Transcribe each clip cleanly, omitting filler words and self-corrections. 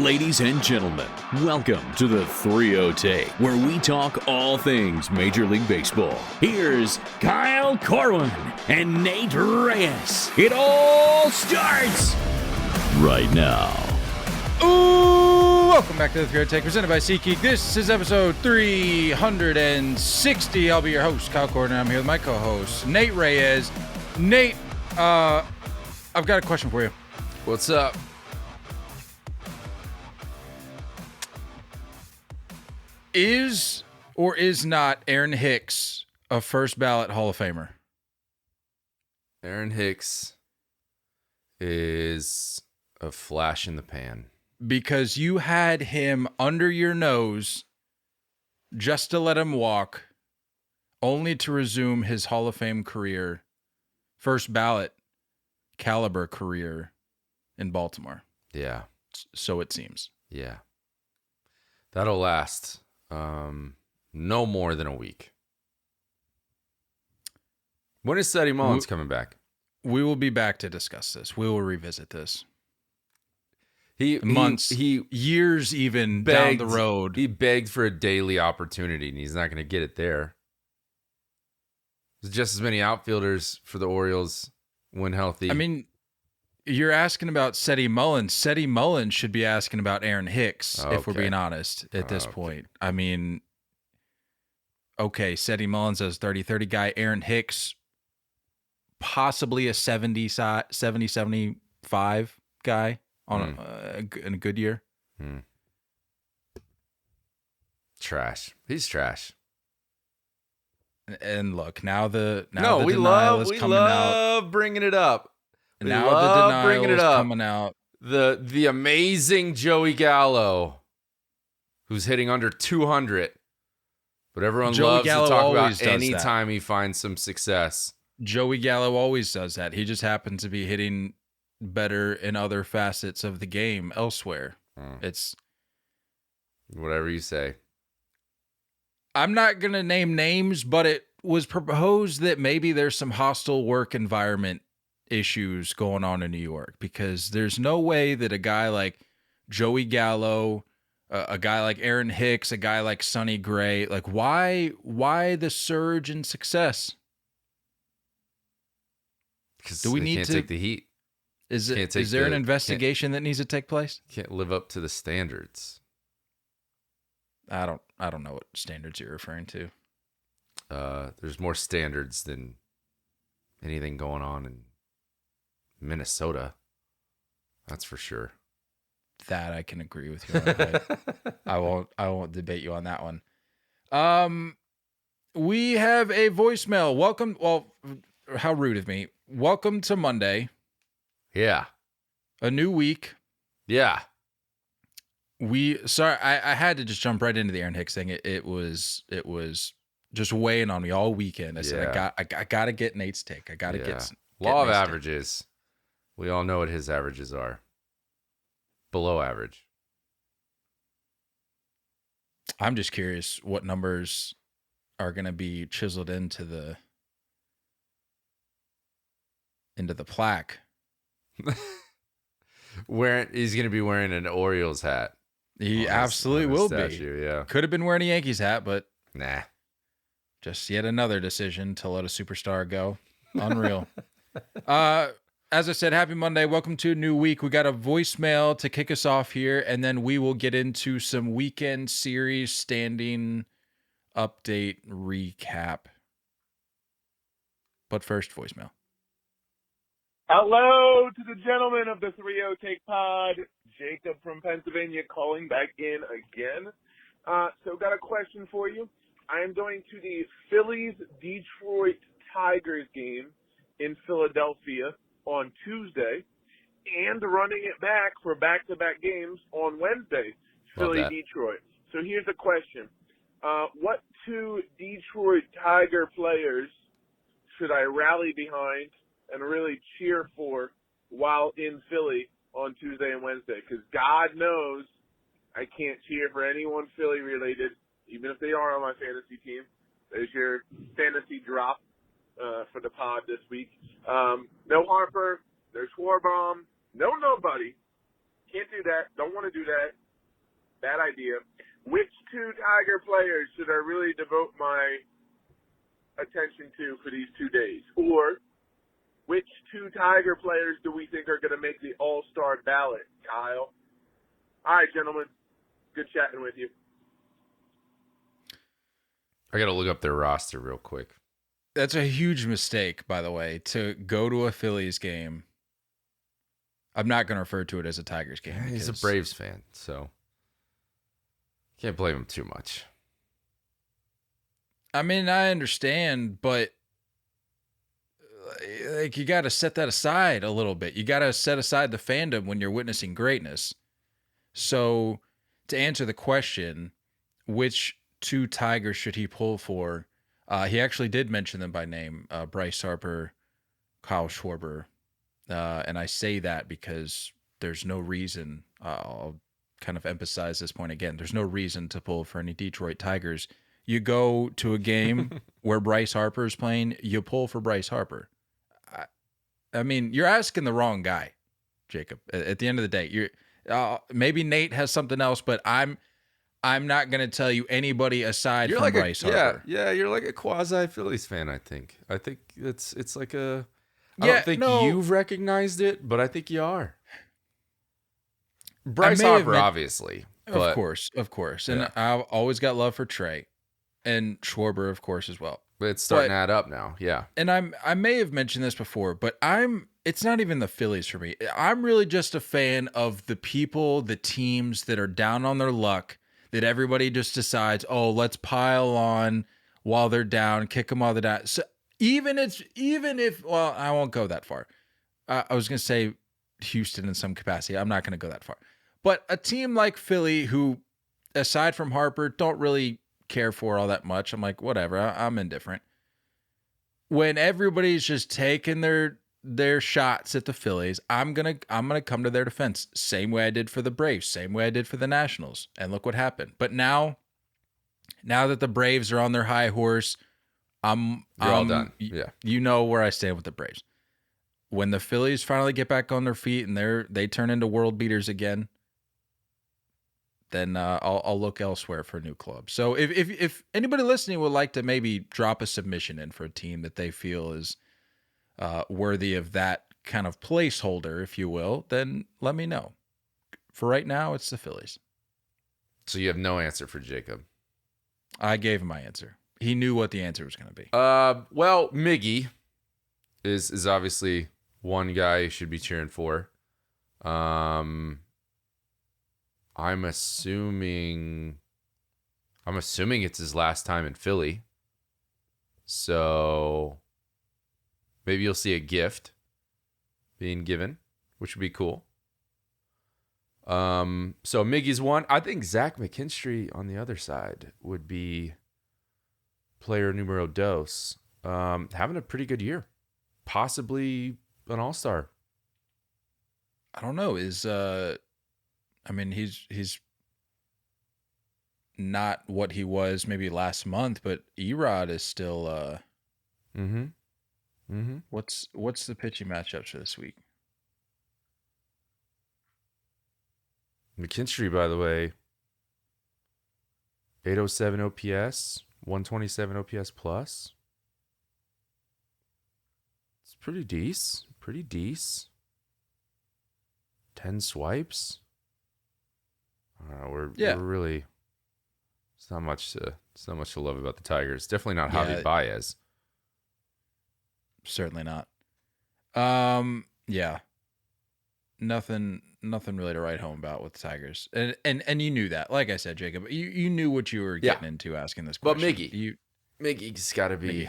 Ladies and gentlemen, welcome to the 3-0 Take, where we talk all things Major League Baseball. Here's Kyle Corwin and Nate Reyes. It all starts right now. Ooh, welcome back to the 3-0 Take, presented by SeatGeek. This is episode 360. I'll be your host, Kyle Corwin, and I'm here with my co-host, Nate Reyes. Nate, I've got a question for you. What's up? Is or is not Aaron Hicks a first ballot Hall of Famer? Aaron Hicks is a flash in the pan. Because you had him under your nose just to let him walk, only to resume his Hall of Fame career, first ballot caliber career in Baltimore. Yeah. So it seems. Yeah. That'll last no more than a week. When is Ceddy Mullins coming back? We will be back to discuss this. We will revisit this. Years even down the road. He begged for a daily opportunity, and he's not going to get it there. There's just as many outfielders for the Orioles when healthy. I mean, you're asking about Ceddy Mullins. Ceddy Mullins should be asking about Aaron Hicks, if we're being honest, at this point. I mean, okay, Ceddy Mullins is 30-30 guy. Aaron Hicks, possibly a 70-75 guy on in a good year. Trash. He's trash. And look, now the we denial is coming out. love bringing it up. Now the denial is coming out. The amazing Joey Gallo, who's hitting under 200, but everyone loves to talk about anytime he finds some success. Joey Gallo always does that. He just happens to be hitting better in other facets of the game elsewhere. It's whatever you say. I'm not going to name names, but it was proposed that maybe there's some hostile work environment issues going on in New York, because there's no way that a guy like Joey Gallo, a guy like Aaron Hicks, a guy like Sonny Gray, like why the surge in success? Because do we need can't to take the heat? Is there an investigation that needs to take place? Can't live up to the standards. I don't know what standards you're referring to. There's more standards than anything going on in Minnesota. That's for sure. That I can agree with you on. I won't debate you on that one. We have a voicemail. Welcome. Well, how rude of me. Welcome to Monday. Yeah. A new week. Yeah. I had to just jump right into the Aaron Hicks thing. It was just weighing on me all weekend. I said, I got to get Nate's take. I got to get law of Nate's averages. Take. We all know what his averages are. Below average. I'm just curious what numbers are going to be chiseled into the plaque. He's going to be wearing an Orioles hat. He absolutely will statue, be. Yeah. Could have been wearing a Yankees hat, but nah. Just yet another decision to let a superstar go. Unreal. As I said, happy Monday. Welcome to a new week. We got a voicemail to kick us off here, and then we will get into some weekend series standing update recap. But first, voicemail. Hello to the gentlemen of the 3-0 Take Pod. Jacob from Pennsylvania calling back in again. So got a question for you. I am going to the Phillies-Detroit Tigers game in Philadelphia on Tuesday and running it back for back-to-back games on Wednesday, Philly-Detroit. So here's the question. What two Detroit Tiger players should I rally behind and really cheer for while in Philly on Tuesday and Wednesday? Because God knows I can't cheer for anyone Philly-related, even if they are on my fantasy team. There's your fantasy drop for the pod this week. No Harper, there's Schwarbaum, no nobody. Can't do that. Don't want to do that. Bad idea. Which two Tiger players should I really devote my attention to for these 2 days? Or which two Tiger players do we think are going to make the All-Star ballot, Kyle? All right, gentlemen. Good chatting with you. I got to look up their roster real quick. That's a huge mistake, by the way, to go to a Phillies game. I'm not going to refer to it as a Tigers game. Yeah, he's a Braves fan, so can't blame him too much. I mean, I understand, but like, you got to set that aside a little bit. You got to set aside the fandom when you're witnessing greatness. So, to answer the question, which two Tigers should he pull for? He actually did mention them by name: Bryce Harper, Kyle Schwarber, and I say that because there's no reason. I'll kind of emphasize this point again. There's no reason to pull for any Detroit Tigers. You go to a game where Bryce Harper is playing, you pull for Bryce Harper. I mean, you're asking the wrong guy, Jacob. At the end of the day, maybe Nate has something else, but I'm not going to tell you anybody aside from Bryce Harper. Yeah, you're like a quasi Phillies fan. I think it's like a. I don't think you've recognized it, but I think you are. Bryce Harper, obviously. Of course. And I've always got love for Trey and Schwarber, of course, as well. But it's starting to add up now, yeah. And I may have mentioned this before, but it's not even the Phillies for me. I'm really just a fan of the people, the teams that are down on their luck, that everybody just decides, oh, let's pile on while they're down, kick them while they're down. So even if, well, I won't go that far. I was going to say Houston in some capacity. I'm not going to go that far. But a team like Philly, who, aside from Harper, don't really care for all that much. I'm like, whatever, I'm indifferent. When everybody's just taking their shots at the Phillies, I'm gonna come to their defense. Same way I did for the Braves, same way I did for the Nationals. And look what happened. But now that the Braves are on their high horse, You're all done. Yeah. You know where I stand with the Braves. When the Phillies finally get back on their feet and they turn into world beaters again, then I'll look elsewhere for a new club. So if anybody listening would like to maybe drop a submission in for a team that they feel is worthy of that kind of placeholder, if you will, then let me know. For right now, it's the Phillies. So you have no answer for Jacob. I gave him my answer. He knew what the answer was going to be. Well, Miggy is obviously one guy you should be cheering for. I'm assuming it's his last time in Philly. So maybe you'll see a gift being given, which would be cool. So Miggy's one. I think Zach McKinstry on the other side would be player numero dos. Having a pretty good year. Possibly an all-star. I don't know. I mean, he's not what he was maybe last month, but Erod is still. What's the pitching matchups for this week? McKinstry, by the way, 807 OPS, 127 OPS plus. It's pretty decent. 10 swipes. We're really. It's not much to love about the Tigers. Definitely not Javi Baez. Certainly not. Yeah. Nothing really to write home about with the Tigers. And you knew that. Like I said, Jacob, you knew what you were getting into asking this question. But Miggy's got to be.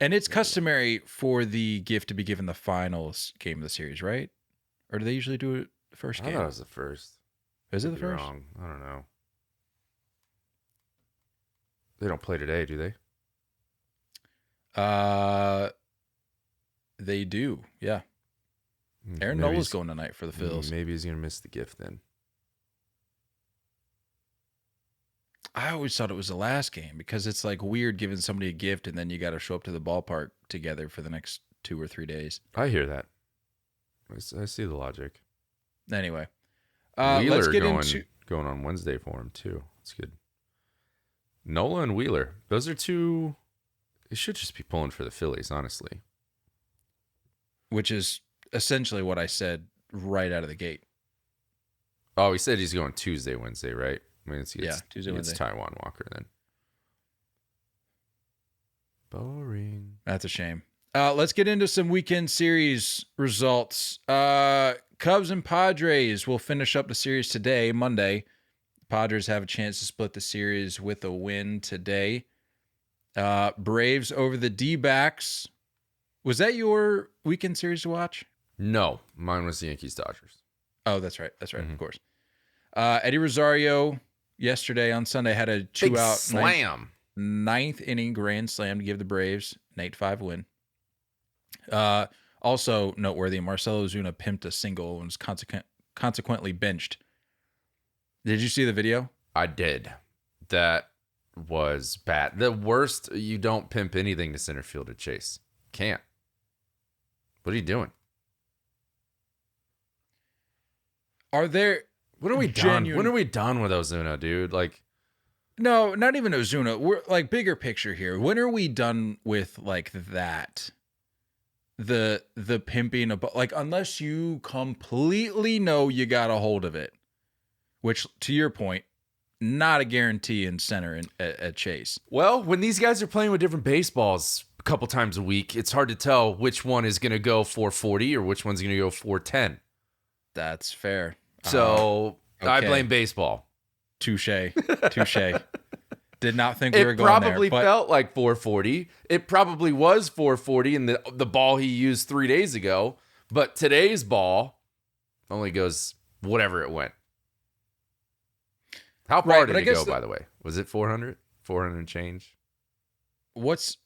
And it's customary for the gift to be given the finals game of the series, right? Or do they usually do it the first game? I thought it was the first. Is it the first? Wrong. I don't know. They don't play today, do they? They do. Yeah. Aaron Nola's going tonight for the Phils. Maybe he's going to miss the gift then. I always thought it was the last game because it's like weird giving somebody a gift and then you got to show up to the ballpark together for the next 2 or 3 days. I hear that. I see the logic. Anyway. Wheeler let's get going on Wednesday for him too. That's good. Nola and Wheeler. Those are two. They should just be pulling for the Phillies, honestly. which is essentially what I said right out of the gate. Oh, he said he's going Tuesday, Wednesday, right? I mean, Tuesday, Wednesday. It's Taiwan Walker then. Boring. That's a shame. Let's get into some weekend series results. Cubs and Padres will finish up the series today, Monday. Padres have a chance to split the series with a win today. Braves over the D-backs. Was that your weekend series to watch? No, mine was the Yankees Dodgers. Oh, that's right. That's right. Mm-hmm. Of course. Eddie Rosario yesterday on Sunday had a 2-out slam. Ninth inning grand slam to give the Braves an 8-5 win. Also noteworthy, Marcell Ozuna pimped a single and was consequently benched. Did you see the video? I did. That was bad. The worst, you don't pimp anything to center field or Chase. Can't. What are you doing? When are we done? When are we done with Ozuna, dude? Like, no, not even Ozuna. We're like bigger picture here. When are we done with like that? The pimping of, like, unless you completely know you got a hold of it, which to your point, not a guarantee in center at Chase. Well, when these guys are playing with different baseballs a couple times a week, it's hard to tell which one is going to go 440 or which one's going to go 410. That's fair. So okay. I blame baseball. Touche. Did not think we were going there. It probably felt like 440. It probably was 440 in the ball he used 3 days ago. But today's ball only goes whatever it went. How far did it go, by the way? Was it 400? 400 change? What's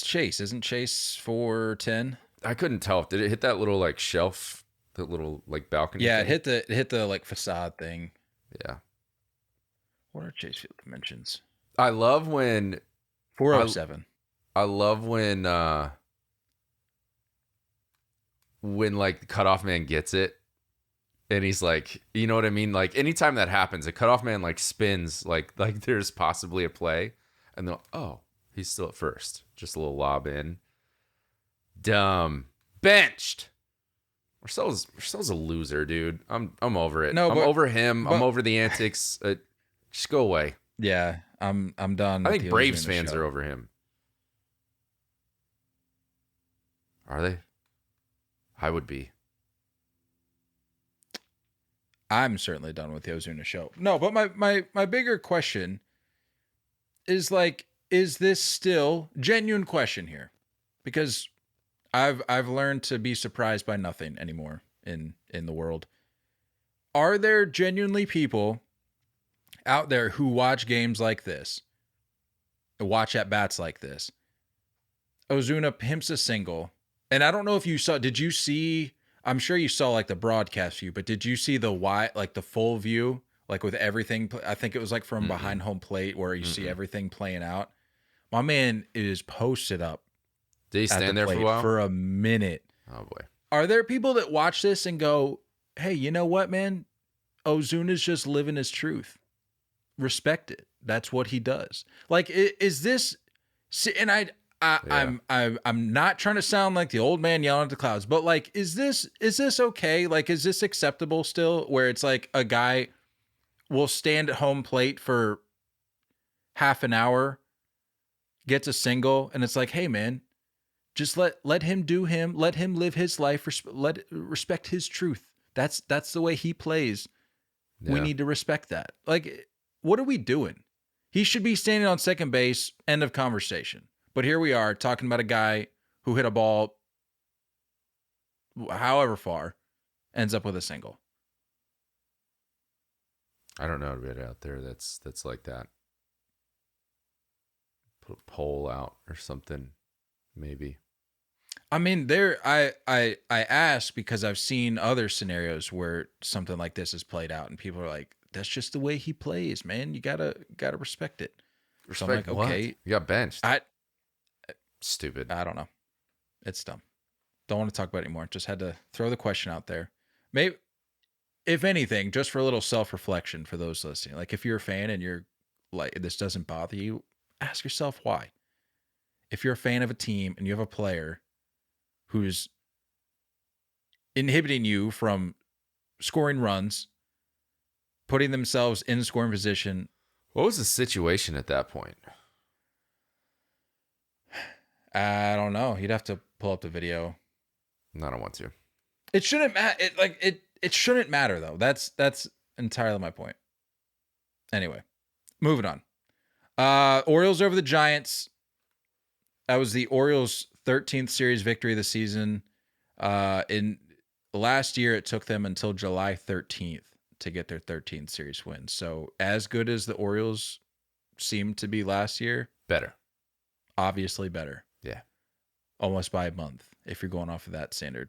Chase? Isn't Chase 410? I couldn't tell. Did it hit that little like shelf, that little like balcony? Yeah, thing? it hit the like facade thing. Yeah. What are Chase Field dimensions? I love when 407. I love when like the cutoff man gets it and he's like, you know what I mean? Like anytime that happens, a cutoff man like spins like there's possibly a play and they'll, oh, he's still at first. Just a little lob in. Dumb. Benched. Marcel's a loser, dude. I'm over it. I'm over him. I'm over the antics. Just go away. Yeah, I'm done. I think Braves fans are over him. Are they? I would be. I'm certainly done with the Ozuna show. No, but my bigger question is like, is this still genuine question here? Because I've learned to be surprised by nothing anymore in the world. Are there genuinely people out there who watch games like this, watch at bats like this? Ozuna pimps a single, and I don't know if you saw. Did you see? I'm sure you saw like the broadcast view, but did you see the the full view, like with everything? I think it was like from behind home plate where you see everything playing out. My man is posted up. Did he stand there for a while? For a minute. Oh boy. Are there people that watch this and go, "Hey, you know what, man? Ozuna's just living his truth. Respect it. That's what he does." Like, is this? And I'm not trying to sound like the old man yelling at the clouds, but like, is this okay? Like, is this acceptable still? Where it's like a guy will stand at home plate for half an hour, gets a single, and it's like, hey man, just let him do him, let him live his life, respect his truth. That's the way he plays. Yeah. We need to respect that. Like, what are we doing? He should be standing on second base, end of conversation. But here we are talking about a guy who hit a ball however far, ends up with a single. I don't know anybody out there that's like that. Put a poll out or something, maybe. I mean, I ask because I've seen other scenarios where something like this is played out, and people are like, "That's just the way he plays, man. You gotta respect it." Respect, so I'm like, okay, what? You got benched. Stupid. I don't know. It's dumb. Don't want to talk about it anymore. Just had to throw the question out there. if anything, just for a little self-reflection for those listening, like if you're a fan and you're like, this doesn't bother you, ask yourself why. If you're a fan of a team and you have a player who's inhibiting you from scoring runs, putting themselves in scoring position. What was the situation at that point? I don't know. You'd have to pull up the video. I don't want to. It shouldn't matter. It shouldn't matter though. That's entirely my point. Anyway, moving on. Orioles over the Giants. That was the Orioles' 13th series victory of the season. In last year, it took them until July 13th to get their 13th series win. So as good as the Orioles seemed to be last year, Better. obviously better. Yeah. Almost by a month, if you're going off of that standard.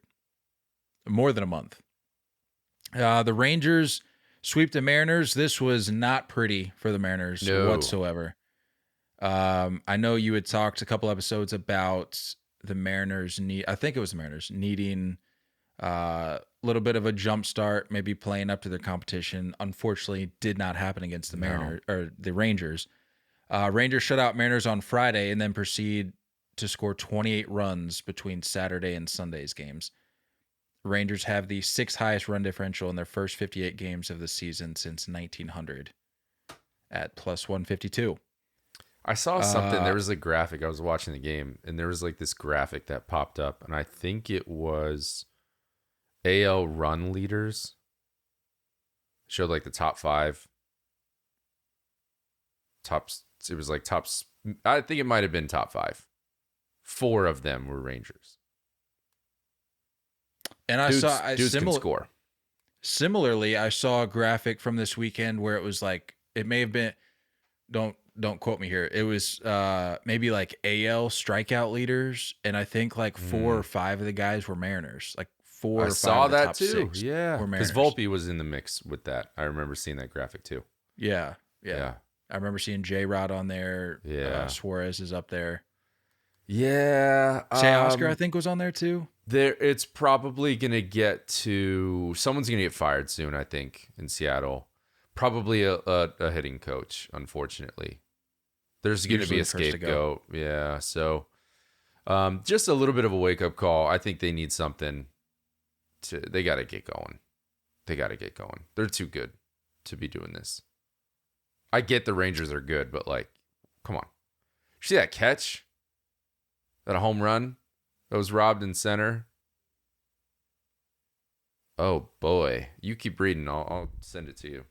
More than a month. The Rangers sweep the Mariners. This was not pretty for the Mariners whatsoever. I know you had talked a couple episodes about the Mariners I think it was the Mariners needing a little bit of a jump start, maybe playing up to their competition. Unfortunately, did not happen against the Mariners or the Rangers. Rangers shut out Mariners on Friday and then proceed to score 28 runs between Saturday and Sunday's games. Rangers have the 6th highest run differential in their first 58 games of the season since 1900 at plus 152. I saw something. There was a graphic. I was watching the game, and there was like this graphic that popped up, and I think it was AL run leaders. Showed like the top 5. It was like tops. I think it might have been top 5. 4 of them were Rangers. And Dudes can score. Similarly, I saw a graphic from this weekend where it was like, it may have been, don't quote me here. It was maybe like AL strikeout leaders, and I think like 4 or 5 of the guys were Mariners. Like 4 or 5 saw of the that top too. 6 Yeah, were because Mariners. Volpe was in the mix with that. I remember seeing that graphic too. Yeah. I remember seeing J-Rod on there. Yeah. Suarez is up there. Yeah. Oscar, I think, was on there too. It's probably going to get to... Someone's going to get fired soon, I think, in Seattle. Probably a hitting coach, unfortunately. There's going to be a scapegoat. Yeah, so just a little bit of a wake-up call. I think they need something. They got to get going. They're too good to be doing this. I get the Rangers are good, but like, come on. You see that catch? That a home run that was robbed in center? Oh boy. You keep reading. I'll send it to you.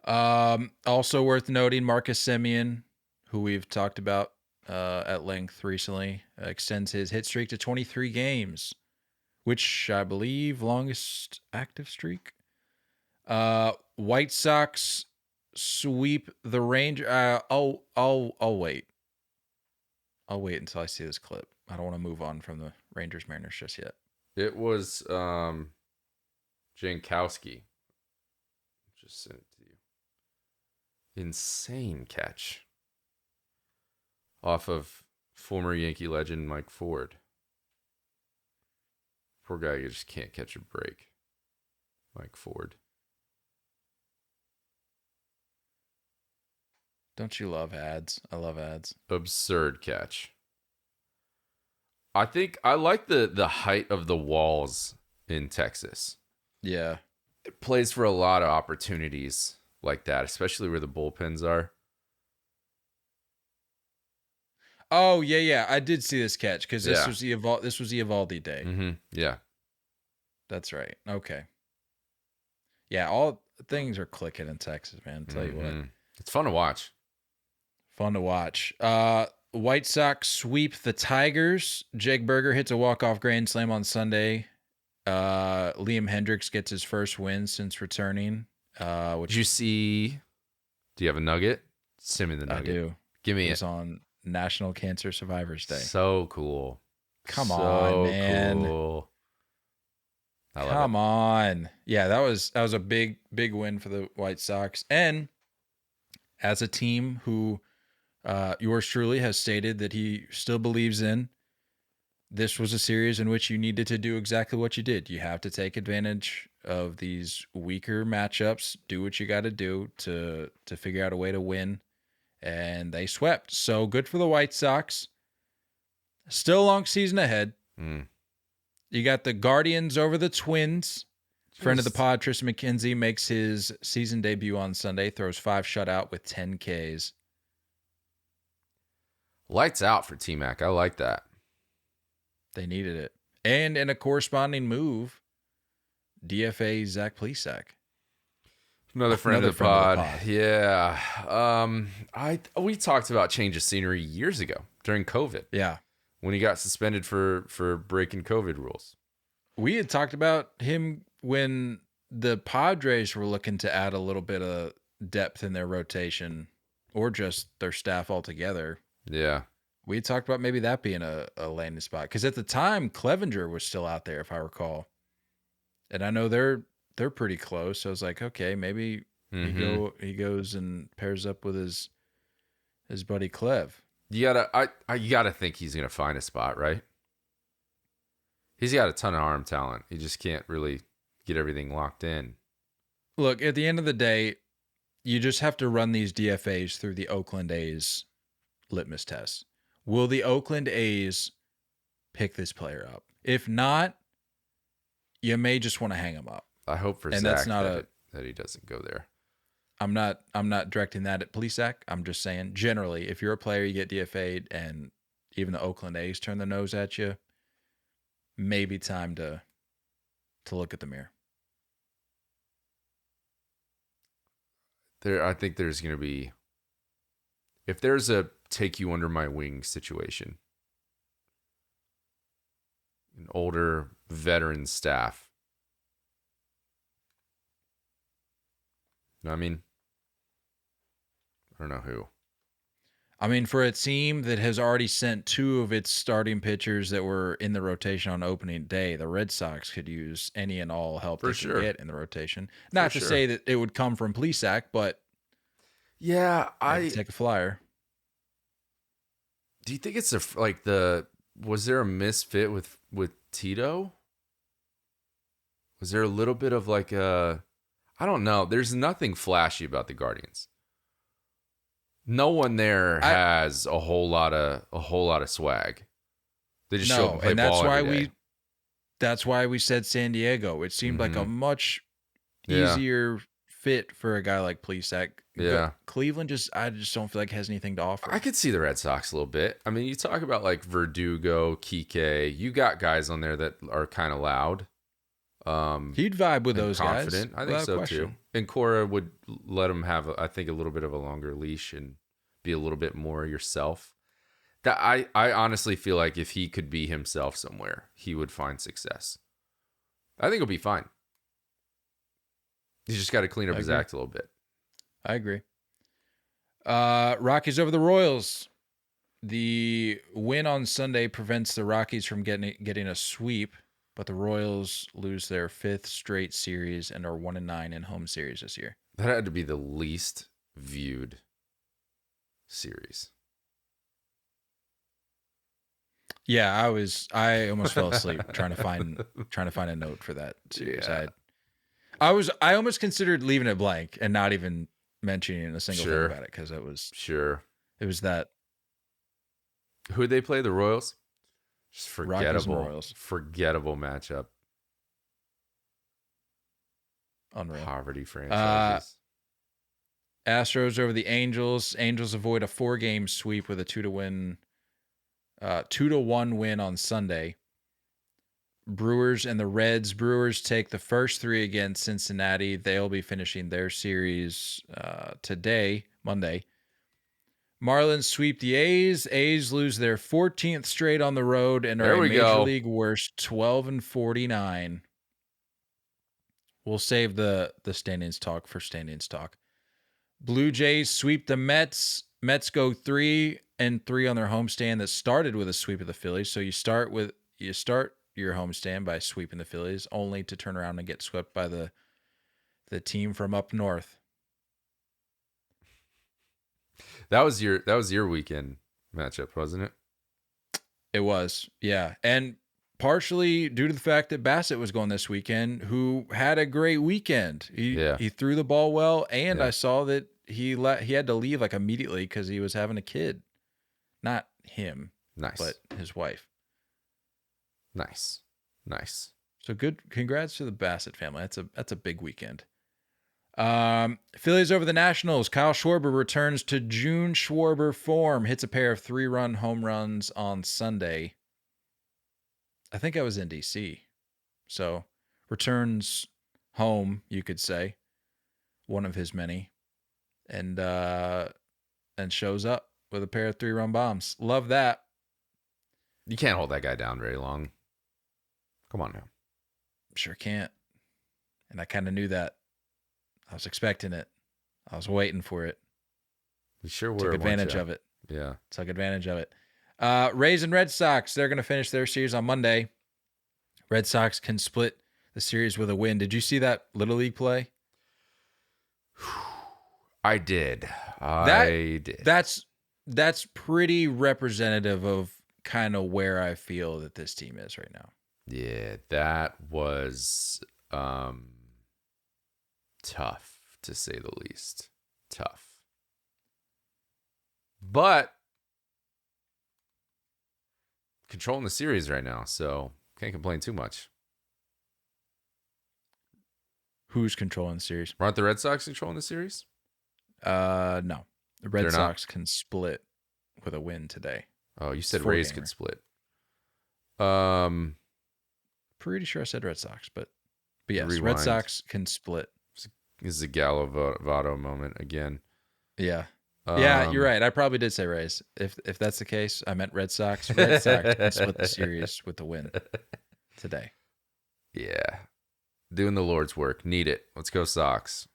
Also worth noting, Marcus Semien, who we've talked about at length recently, extends his hit streak to 23 games, which I believe longest active streak. White Sox sweep the Rangers. I'll wait. I'll wait until I see this clip. I don't want to move on from the Rangers Mariners just yet. It was Jankowski. Just sent it to you. Insane catch off of former Yankee legend Mike Ford. Poor guy just can't catch a break. Mike Ford. Don't you love ads? I love ads. Absurd catch. I think I like the height of the walls in Texas. Yeah. It plays for a lot of opportunities like that, especially where the bullpens are. Oh, yeah. I did see this catch because this was the Evaldi day. Mm-hmm. Yeah. That's right. Okay. Yeah, all things are clicking in Texas, man. I'll tell you what. It's fun to watch. Fun to watch. White Sox sweep the Tigers. Jake Berger hits a walk-off grand slam on Sunday. Liam Hendricks gets his first win since returning. Did you see? Do you have a nugget? Send me the nugget. I do. Give me it. It's on National Cancer Survivors Day. So cool. Come on, man. Cool. Come on. Yeah, that was a big win for the White Sox. And as a team who yours truly has stated that he still believes in, this was a series in which you needed to do exactly what you did. You have to take advantage of these weaker matchups, do what you got to do to figure out a way to win, and they swept. So good for the White Sox. Still a long season ahead. You got the Guardians over the Twins. Friend of the pod, Tristan McKenzie, makes his season debut on Sunday, throws 5 shutout with 10 Ks. Lights out for T-Mac. I like that. They needed it. And in a corresponding move, DFA Zach Plesac. Another friend of the pod. Yeah. We talked about change of scenery years ago during COVID. Yeah. When he got suspended for breaking COVID rules. We had talked about him when the Padres were looking to add a little bit of depth in their rotation or just their staff altogether. Yeah. We had talked about maybe that being a landing spot. Because at the time, Clevenger was still out there, if I recall. And I know they're pretty close. So I was like, okay, maybe he goes and pairs up with his buddy Clev. You gotta think he's gonna find a spot, right? He's got a ton of arm talent. He just can't really get everything locked in. Look, at the end of the day, you just have to run these DFAs through the Oakland A's litmus test. Will the Oakland A's pick this player up? If not, you may just want to hang him up. I hope for Zach that he doesn't go there. I'm not directing that at Plesac. I'm just saying generally, if you're a player, you get DFA'd, and even the Oakland A's turn their nose at you, maybe time to look at the mirror. I think there's going to be, if there's a take you under my wing situation, an older veteran staff. You know what I mean? I don't know who. I mean, for a team that has already sent 2 of its starting pitchers that were in the rotation on opening day, the Red Sox could use any and all help they can get in the rotation. Not to say that it would come from Plesac, but yeah, take a flyer. Do you think it's was there a misfit with Tito? Was there a little bit of I don't know. There's nothing flashy about the Guardians. No one there has a whole lot of swag. They just show up and play ball every day. That's why we said San Diego. It seemed like a much easier fit for a guy like Plesac. Yeah. Cleveland I just don't feel like has anything to offer. I could see the Red Sox a little bit. I mean, you talk about Verdugo, Kike. You got guys on there that are kind of loud. He'd vibe with those confident. guys. I think so too. And Cora would let him have, I think, a little bit of a longer leash and be a little bit more yourself. That I honestly feel like if he could be himself somewhere, he would find success. I think he'll be fine. He's just got to clean up his act a little bit. I agree. Rockies over the Royals. The win on Sunday prevents the Rockies from getting a sweep, but the Royals lose their 5th straight series and are 1-9 in home series this year. That had to be the least viewed series. Yeah, I almost fell asleep trying to find a note for that series. Yeah. I almost considered leaving it blank and not even mentioning a single thing about it because it was that. Who'd they play? The Royals? Just forgettable. Royals. Forgettable matchup. Unreal. Poverty franchises. Astros over the Angels. Angels avoid a 4-game sweep with a 2-1 win on Sunday. Brewers and the Reds. Brewers take the first 3 against Cincinnati. They'll be finishing their series today, Monday. Marlins sweep the A's. A's lose their 14th straight on the road and are a Major League worst 12-49. We'll save the standings talk for standings talk. Blue Jays sweep the Mets. Mets go 3-3 on their homestand that started with a sweep of the Phillies. So you start your homestand by sweeping the Phillies, only to turn around and get swept by the team from up north. That was your weekend matchup, wasn't it? It was, yeah. And partially due to the fact that Bassett was going this weekend, who had a great weekend. He threw the ball well, and I saw that he had to leave like immediately because he was having a kid. Not him, but his wife. Nice. So good. Congrats to the Bassett family. That's a big weekend. Phillies over the Nationals. Kyle Schwarber returns to June Schwarber form. Hits a pair of 3-run home runs on Sunday. I think I was in DC. So returns home, you could say. One of his many. And shows up with a pair of 3-run bombs. Love that. You can't hold that guy down very long. Come on now. Sure can't. And I kind of knew that. I was expecting it. I was waiting for it. You sure were. Took advantage of it. Yeah. Took advantage of it. Rays and Red Sox, they're going to finish their series on Monday. Red Sox can split the series with a win. Did you see that Little League play? I did. I did. That's pretty representative of kind of where I feel that this team is right now. Yeah, that was tough, to say the least. Tough. But controlling the series right now, so can't complain too much. Who's controlling the series? Aren't the Red Sox controlling the series? No. The Red They're Sox can split with a win today. Oh, you said It's Rays 4-gamer. could split. Pretty sure I said Red Sox, but yes, Rewind. Red Sox can split. This is a Gallo Votto moment again. Yeah. Yeah, you're right. I probably did say Rays. If that's the case, I meant Red Sox. Red Sox can split the series with the win today. Yeah. Doing the Lord's work. Need it. Let's go Sox.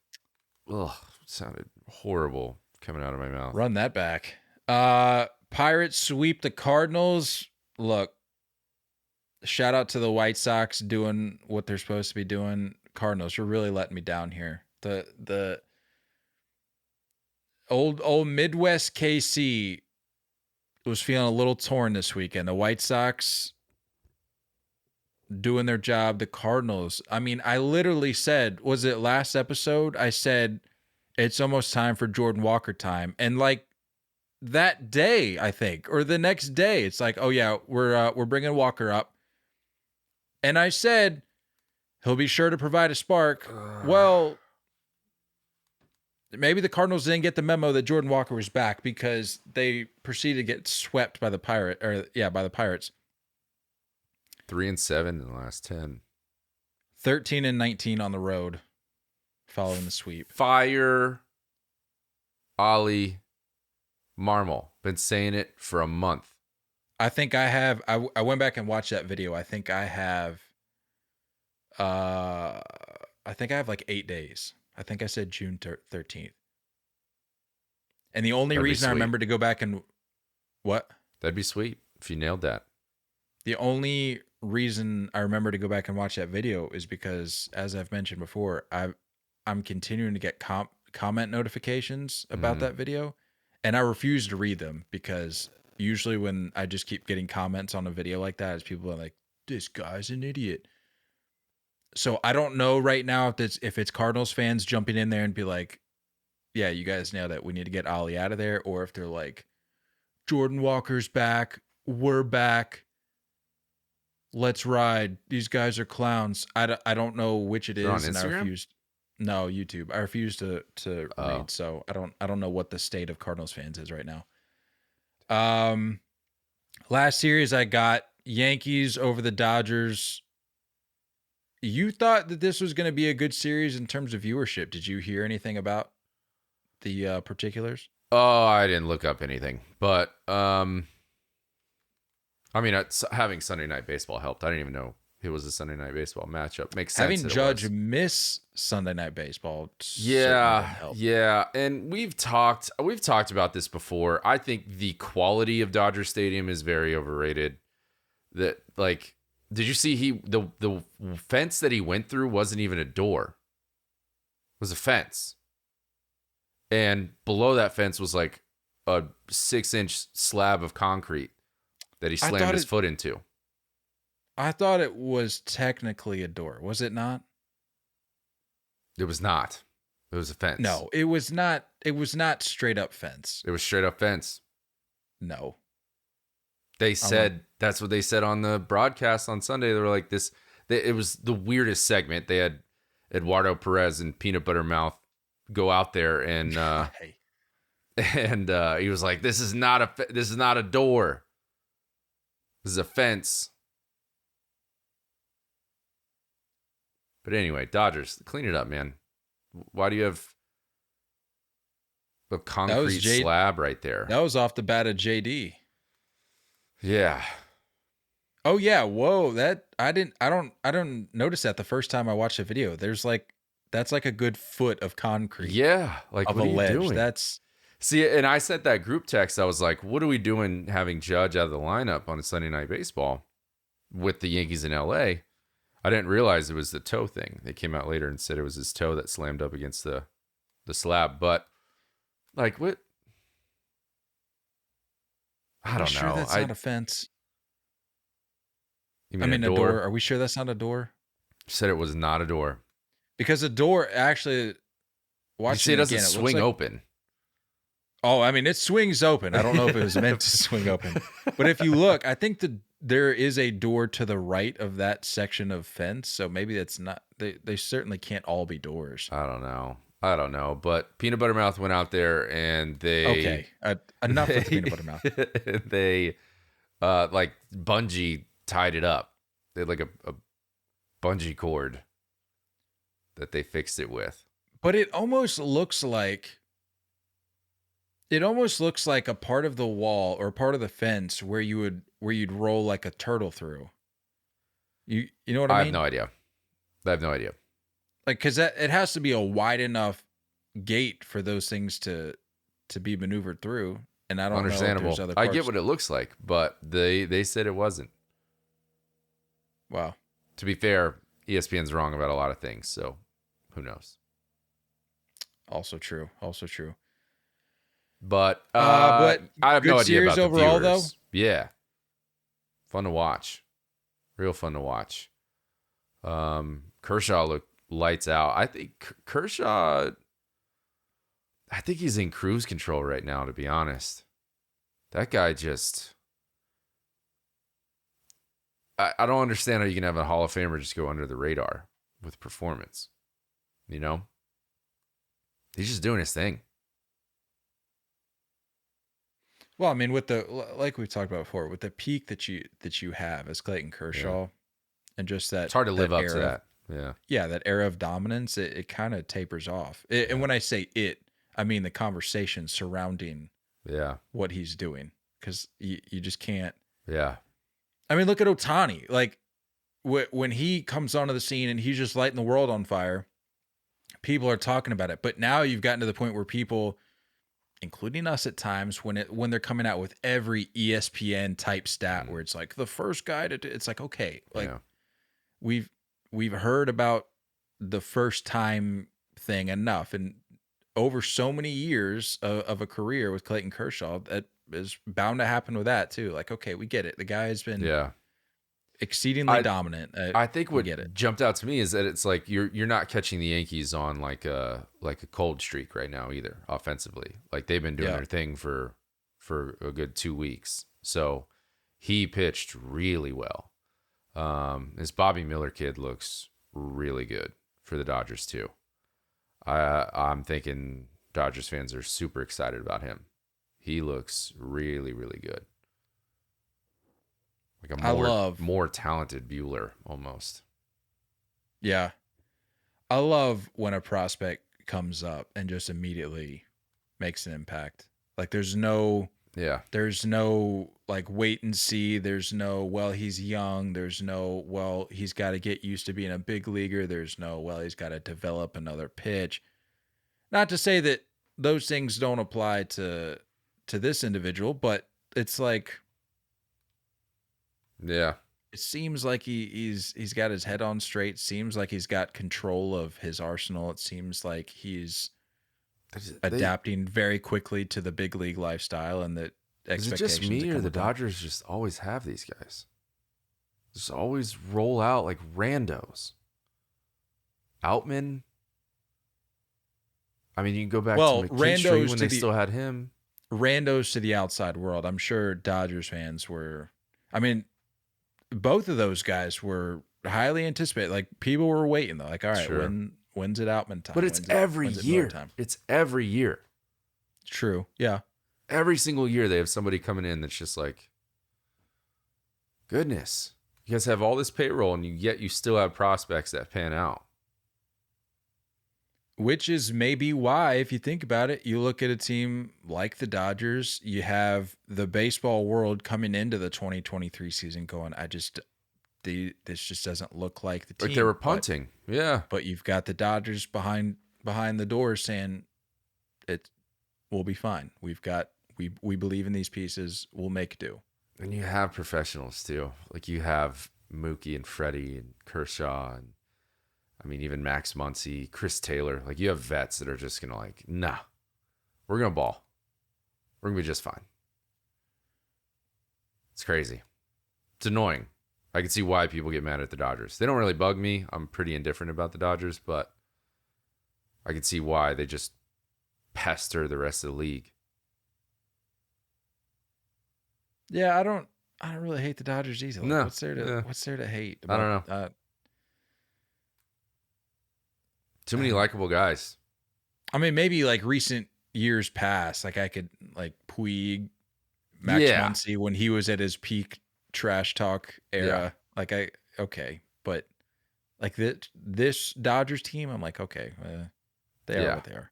Ugh, sounded horrible coming out of my mouth. Run that back. Pirates sweep the Cardinals. Look, shout out to the White Sox doing what they're supposed to be doing. Cardinals, you're really letting me down here. The old Midwest KC was feeling a little torn this weekend. The White Sox doing their job. The Cardinals, I mean, I literally said, was it last episode? I said, it's almost time for Jordan Walker time. And like that day, I think, or the next day, it's like, oh yeah, we're bringing Walker up. And I said, he'll be sure to provide a spark. Well, maybe the Cardinals didn't get the memo that Jordan Walker was back because they proceeded to get swept by the Pirates. 3-7 in the last 10. 13-19 on the road following the sweep. Fire Ollie Marmol. Been saying it for a month. I think I have. I went back and watched that video. I think I have. Like 8 days. I think I said June 13th. And the only reason I remember to go back and what? That'd be sweet if you nailed that. The only reason I remember to go back and watch that video is because, as I've mentioned before, I'm continuing to get comment notifications about that video, and I refuse to read them because usually when I just keep getting comments on a video like that, is people are like, "This guy's an idiot." So I don't know right now if it's Cardinals fans jumping in there and be like, "Yeah, you guys nailed it. We need to get Ollie out of there," or if they're like, "Jordan Walker's back. We're back. Let's ride. These guys are clowns." I don't know which it is. On and Instagram? I refuse. No, YouTube. I refuse to read. So I don't know what the state of Cardinals fans is right now. Last series I got Yankees over the Dodgers. You thought that this was going to be a good series in terms of viewership. Did you hear anything about the particulars? Oh, I didn't look up anything, but I mean, having Sunday Night Baseball helped. I didn't even know it was a Sunday Night Baseball matchup. Makes sense. Having Judge miss Sunday Night Baseball. Yeah, and we've talked about this before. I think the quality of Dodger Stadium is very overrated. That like, did you see the fence that he went through wasn't even a door. It was a fence. And below that fence was like a 6-inch slab of concrete. that he slammed his foot into. I thought it was technically a door. Was it not? It was not. It was a fence. No, it was not. It was not straight up fence. It was straight up fence. No. They said, that's what they said on the broadcast on Sunday. They were like it was the weirdest segment. They had Eduardo Perez and Peanut Butter Mouth go out there and he was like, this is not a door. This is a fence. But anyway, Dodgers, clean it up, man. Why do you have a concrete slab right there? That was off the bat of JD. Yeah. Oh yeah. Whoa. I don't notice that the first time I watched the video. That's like a good foot of concrete. Yeah. Like, of what a are you ledge. doing? See, and I sent that group text. I was like, what are we doing having Judge out of the lineup on a Sunday Night Baseball with the Yankees in LA? I didn't realize it was the toe thing. They came out later and said it was his toe that slammed up against the slab. But like, what? I don't know. Sure that's not a fence. You mean a door? A door. Are we sure that's not a door? Said it was not a door. Because a door actually, you see, it doesn't swing open. Oh, I mean, it swings open. I don't know if it was meant to swing open. But if you look, I think there is a door to the right of that section of fence. So maybe that's not, they certainly can't all be doors. I don't know. But Peanut Butter Mouth went out there and Okay. Enough with the Peanut Butter Mouth. They, like, bungee tied it up. They had like a bungee cord that they fixed it with. But it almost looks like a part of the wall or part of the fence where you'd roll like a turtle through. You know what I mean? I have no idea. Like, because it has to be a wide enough gate for those things to be maneuvered through. And I don't know if there's other parts. I get what it looks like, but they said it wasn't. Wow. To be fair, ESPN's wrong about a lot of things, so who knows? Also true. But I have no idea about the overall, viewers. though. Yeah, fun to watch, real fun to watch. Kershaw looked lights out. I think Kershaw. I think he's in cruise control right now. To be honest, that guy just. I don't understand how you can have a Hall of Famer just go under the radar with performance. You know, he's just doing his thing. Well, I mean, with like we've talked about before, with the peak that you have as Clayton Kershaw, and just that it's hard to live up to that. Yeah, that era of dominance, it kind of tapers off. And when I say it, I mean the conversation surrounding what he's doing, because you just can't. Yeah. I mean, look at Ohtani. Like when he comes onto the scene and he's just lighting the world on fire, people are talking about it. But now you've gotten to the point where people, including us at times, when they're coming out with every ESPN type stat where it's like the first guy to do, it's like, okay, like we've heard about the first time thing enough, and over so many years of a career with Clayton Kershaw, that is bound to happen with that too. Like, okay, we get it. The guy has been exceedingly dominant. I think what jumped out to me is that it's like you're not catching the Yankees on like a cold streak right now either offensively. Like they've been doing their thing for a good 2 weeks. So he pitched really well. This Bobby Miller kid looks really good for the Dodgers too. I'm thinking Dodgers fans are super excited about him. He looks really, really good. Like a more talented Bueller almost. Yeah. I love when a prospect comes up and just immediately makes an impact. Like there's no like wait and see. There's no, well, he's young. There's no, well, he's got to get used to being a big leaguer. There's no, well, he's got to develop another pitch. Not to say that those things don't apply to this individual, but it's like, it seems like he's got his head on straight. Seems like he's got control of his arsenal. It seems like he's adapting very quickly to the big league lifestyle, and that Is it expectations. just me or the Dodgers just always have these guys? Just always roll out like randos. Outman. I mean, you can go back to McKinstry when they still had him. Randos to the outside world. I'm sure Dodgers fans were. I mean, both of those guys were highly anticipated. Like, people were waiting though. Like, all right, Sure. when's it Outman time? But it's every year. It's every year. True. Yeah. Every single year they have somebody coming in that's just like, goodness, you guys have all this payroll and yet you still have prospects that pan out. Which is maybe why, if you think about it, you look at a team like the Dodgers, you have the baseball world coming into the 2023 season going, this just doesn't look like the team. Like they were punting. But you've got the Dodgers behind the doors saying we'll be fine. We believe in these pieces. We'll make do. And you have professionals too. Like you have Mookie and Freddie and Kershaw and I mean, even Max Muncy, Chris Taylor. Like, you have vets that are just going to like, nah, we're going to ball. We're going to be just fine. It's crazy. It's annoying. I can see why people get mad at the Dodgers. They don't really bug me. I'm pretty indifferent about the Dodgers, but I can see why they just pester the rest of the league. Yeah, I don't really hate the Dodgers either. Like, no. What's there to hate? I don't know. Too many likable guys. I mean, maybe like recent years past, like I could like Puig, Max Muncy when he was at his peak trash talk era. Yeah. Like but like this Dodgers team, I'm like, okay, they are what they are.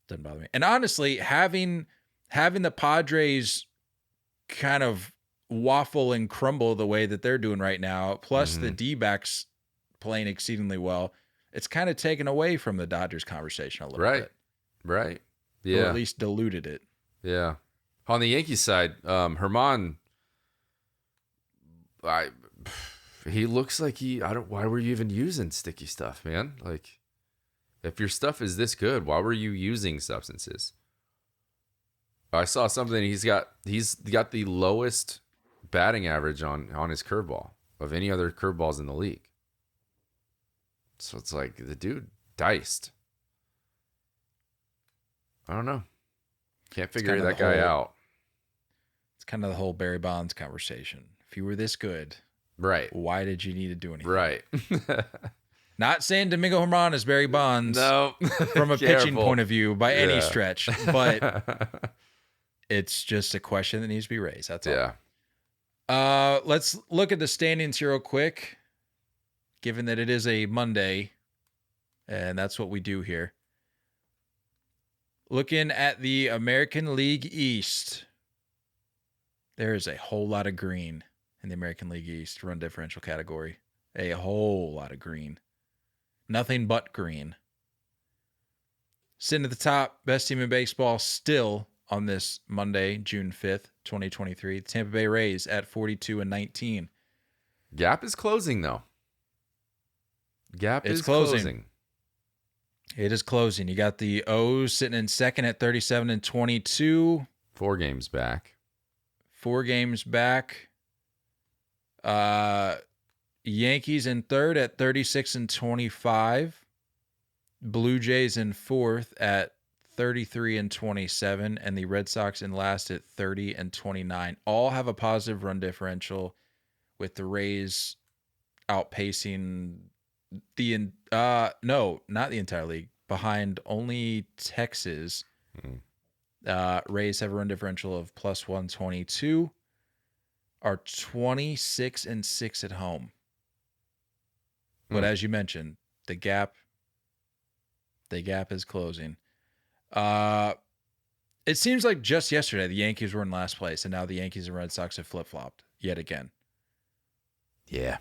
Doesn't bother me. And honestly, having the Padres kind of waffle and crumble the way that they're doing right now, plus the D-backs playing exceedingly well, it's kind of taken away from the Dodgers conversation a little bit. Right. Yeah. Or at least diluted it. Yeah. On the Yankees side, Herman, he looks like why were you even using sticky stuff, man? Like, if your stuff is this good, why were you using substances? I saw something. He's got the lowest batting average on his curveball of any other curveballs in the league. So it's like the dude diced. I don't know. Can't figure that guy out. It's kind of the whole Barry Bonds conversation. If you were this good, right? Why did you need to do anything? Right. Not saying Domingo Germán is Barry Bonds, no, from a pitching point of view by any stretch, but it's just a question that needs to be raised. That's all. Yeah. Let's look at the standings here real quick. Given that it is a Monday, and that's what we do here. Looking at the American League East, there is a whole lot of green in the American League East run differential category. A whole lot of green. Nothing but green. Sitting at the top, best team in baseball still on this Monday, June 5th, 2023. The Tampa Bay Rays at 42-19. Gap is closing, though. It's closing. It is closing. You got the O's sitting in second at 37-22. 4 games back. 4 games back. Yankees in third at 36-25. Blue Jays in fourth at 33-27. And the Red Sox in last at 30-29. All have a positive run differential, with the Rays outpacing not the entire league, behind only Texas. Rays have a run differential of plus 122, are 26-6 at home. But as you mentioned, the gap is closing. It seems like just yesterday the Yankees were in last place, and now the Yankees and Red Sox have flip-flopped yet again. Yeah.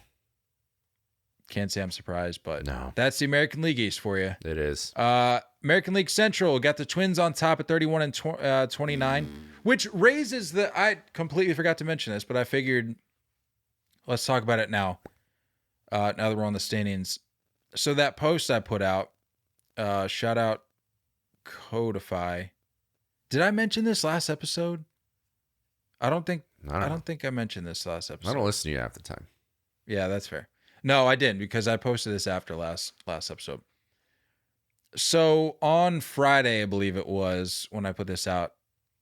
Can't say I'm surprised, but no. That's the American League East for you. It is. American League Central got the Twins on top at 31-29, which raises I completely forgot to mention this, but I figured let's talk about it now. Now that we're on the standings. So that post I put out, shout out Codify. Did I mention this last episode? I don't think I mentioned this last episode. I don't listen to you half the time. Yeah, that's fair. No, I didn't because I posted this after last episode. So on Friday, I believe it was when I put this out,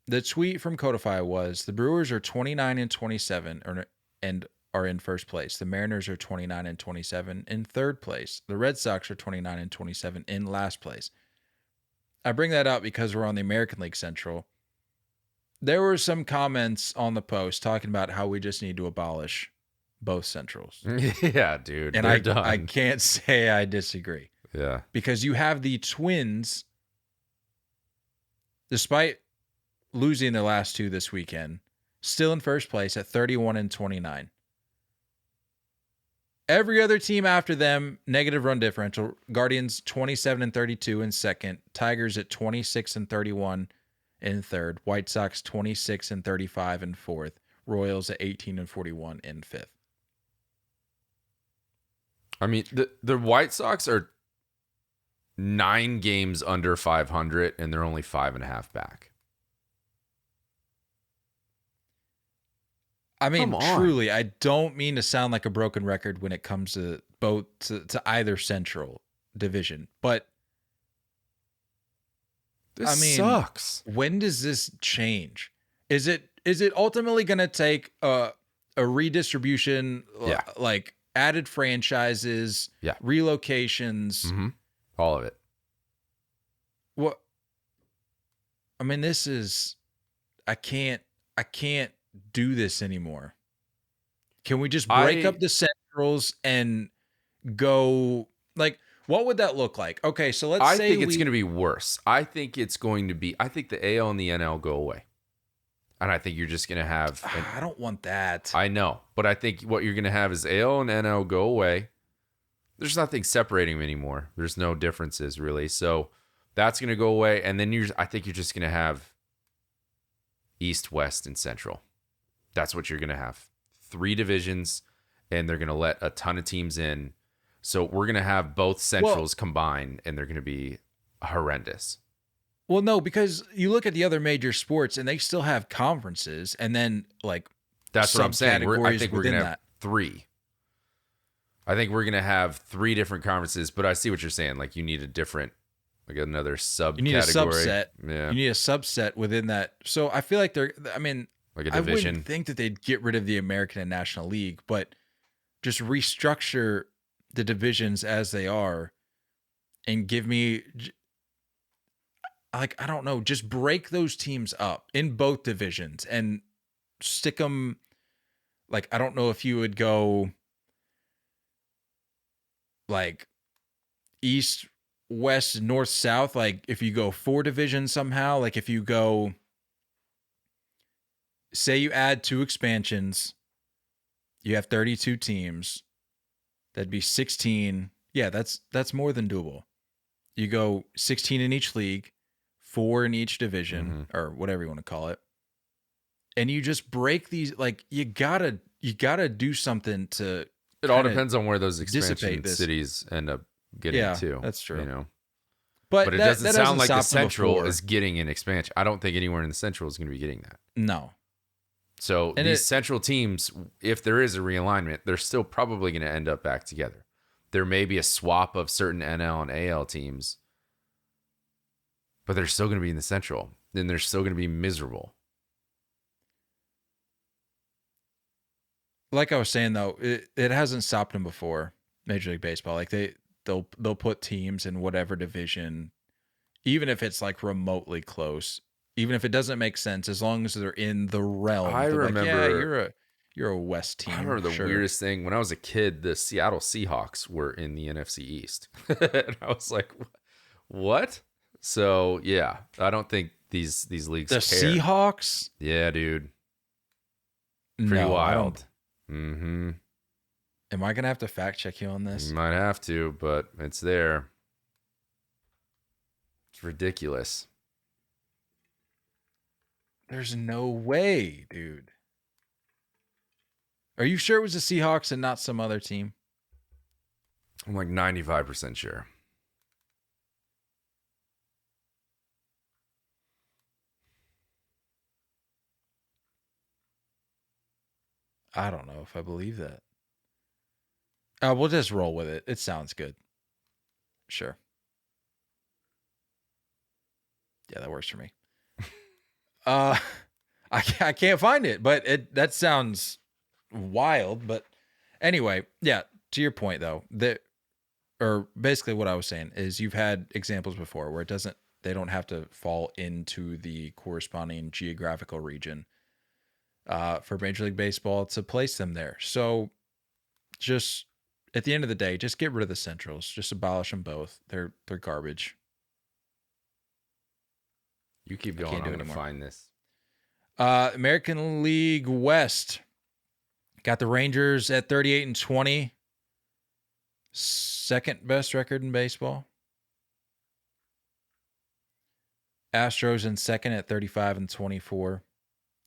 the tweet from Codify was the Brewers are 29-27 and are in first place. The Mariners are 29-27 in third place. The Red Sox are 29-27 in last place. I bring that up because we're on the American League Central. There were some comments on the post talking about how we just need to abolish both Centrals. Yeah, dude. And they're done. I can't say I disagree. Yeah. Because you have the Twins, despite losing their last two this weekend, still in first place at 31-29. Every other team after them, negative run differential. Guardians 27-32 in second. Tigers at 26-31 in third. White Sox 26-35 in fourth. Royals at 18-41 in fifth. I mean, the White Sox are 9 games under 500, and they're only 5.5 back. I mean, truly, I don't mean to sound like a broken record when it comes to both to either Central division, but This sucks. When does this change? Is it ultimately going to take a redistribution, like added franchises, relocations, all of it? What? I mean, this is I can't do this anymore. Can we just break up the Centrals and go like? What would that look like? Okay, so let's say I think it's going to be worse. I think the AL and the NL go away. And I think you're just going to have... I don't want that. I know. But I think what you're going to have is AL and NL go away. There's nothing separating them anymore. There's no differences, really. So that's going to go away. And then I think you're just going to have East, West, and Central. That's what you're going to have. 3 divisions, and they're going to let a ton of teams in. So we're going to have both Centrals combined, and they're going to be horrendous. Well, no, because you look at the other major sports, and they still have conferences, and then like that's what I'm saying. I think we're going to have 3. I think we're going to have 3 different conferences, but I see what you're saying. Like you need a different, like another subcategory. You need a subset. Yeah. You need a subset within that. So I feel like like a division. I wouldn't think that they'd get rid of the American and National League, but just restructure the divisions as they are and give me like, I don't know, just break those teams up in both divisions and stick them. Like, I don't know if you would go like East, West, North, South. Like if you go 4 divisions somehow, like if you go, say you add 2 expansions, you have 32 teams. That'd be 16. Yeah, that's more than doable. You go 16 in each league, 4 in each division, or whatever you want to call it. And you just break these, like you gotta do something to. It all depends on where those expansion cities end up getting to. That's true. You know, but it doesn't sound like the Central is getting an expansion. I don't think anywhere in the Central is going to be getting that. No. So these Central teams, if there is a realignment, they're still probably going to end up back together. There may be a swap of certain NL and AL teams, but they're still going to be in the Central. Then they're still going to be miserable. Like I was saying, though, it hasn't stopped them before, Major League Baseball. Like they'll put teams in whatever division, even if it's like remotely close. Even if it doesn't make sense, as long as they're in the realm. I remember, like, yeah, you're a West team. I remember the weirdest thing when I was a kid. The Seattle Seahawks were in the NFC East, and I was like, "What?" So yeah, I don't think these leagues. The care. Seahawks? Yeah, dude. Pretty wild. Mm-hmm. Am I gonna have to fact check you on this? You might have to, but it's there. It's ridiculous. There's no way, dude. Are you sure it was the Seahawks and not some other team? I'm like 95% sure. I don't know if I believe that. We'll just roll with it. It sounds good. Sure. Yeah, that works for me. I can't find it, but that sounds wild. But anyway, yeah. To your point, though, or basically what I was saying is you've had examples before where they don't have to fall into the corresponding geographical region for Major League Baseball to place them there. So just at the end of the day, just get rid of the Centrals. Just abolish them both. They're garbage. You keep going. I'm going to find this. American League West got the Rangers at 38-20. Second best record in baseball. Astros in second at 35-24.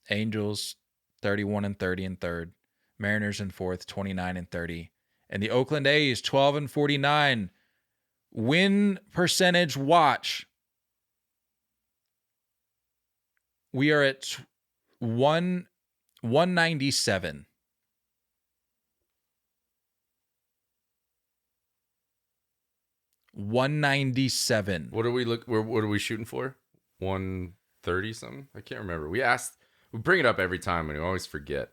Angels 31-30 in third. Mariners in fourth, 29-30. And the Oakland A's 12-49. Win percentage watch. We are at 197. What are we shooting for? 130 something? I can't remember. We bring it up every time and we always forget.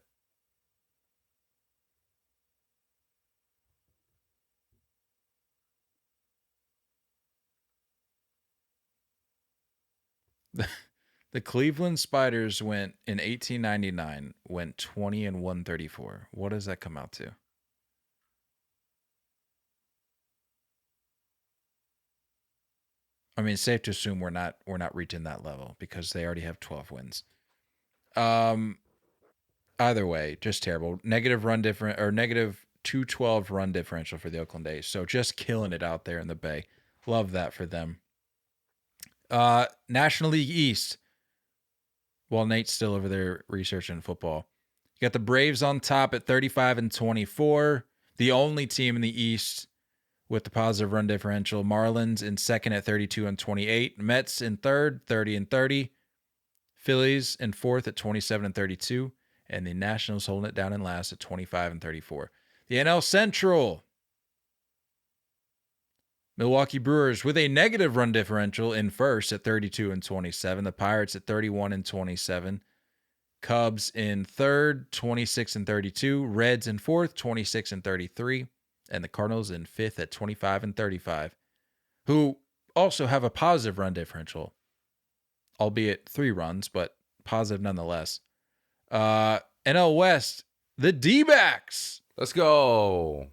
The Cleveland Spiders in 1899 went 20-134. What does that come out to? I mean, it's safe to assume we're not reaching that level because they already have 12 wins. Either way, just terrible. Negative 212 run differential for the Oakland A's. So just killing it out there in the Bay. Love that for them. National League East. While Nate's still over there researching football. You got the Braves on top at 35-24. The only team in the East with the positive run differential. Marlins in second at 32-28. Mets in third, 30-30. Phillies in fourth at 27-32. And the Nationals holding it down in last at 25-34. The NL Central. Milwaukee Brewers with a negative run differential in first at 32-27. The Pirates at 31-27. Cubs in third, 26-32. Reds in fourth, 26-33. And the Cardinals in fifth at 25-35, who also have a positive run differential, albeit 3 runs, but positive nonetheless. NL West, the D-backs. Let's go.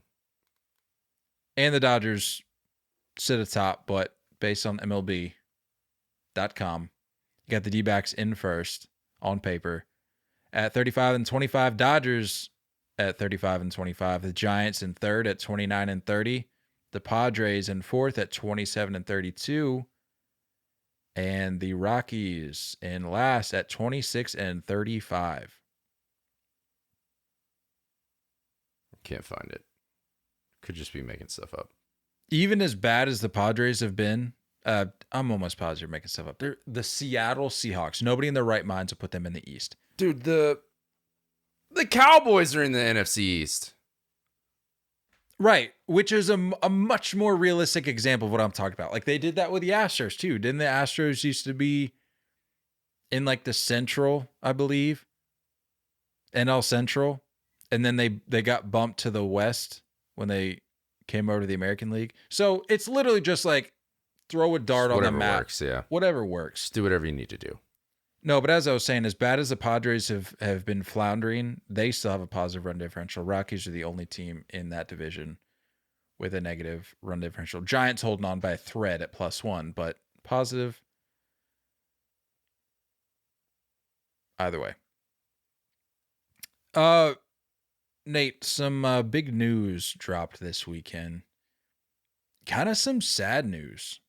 And the Dodgers sit atop, but based on MLB.com, you got the D-backs in first on paper at 35-25. Dodgers at 35-25. The Giants in third at 29-30. The Padres in fourth at 27-32. And the Rockies in last at 26-35. Can't find it. Could just be making stuff up. Even as bad as the Padres have been, I'm almost positive making stuff up. They're the Seattle Seahawks. Nobody in their right mind to put them in the East. Dude, the Cowboys are in the NFC East. Right, which is a much more realistic example of what I'm talking about. Like, they did that with the Astros, too. Didn't the Astros used to be in, like, the Central, I believe? NL Central? And then they got bumped to the West when they came over to the American League. So it's literally just like throw a dart on the map. Works, yeah. Whatever works. Just do whatever you need to do. No, but as I was saying, as bad as the Padres have been floundering, they still have a positive run differential. Rockies are the only team in that division with a negative run differential. Giants holding on by a thread at +1, but positive either way. Nate, some big news dropped this weekend. Kind of some sad news.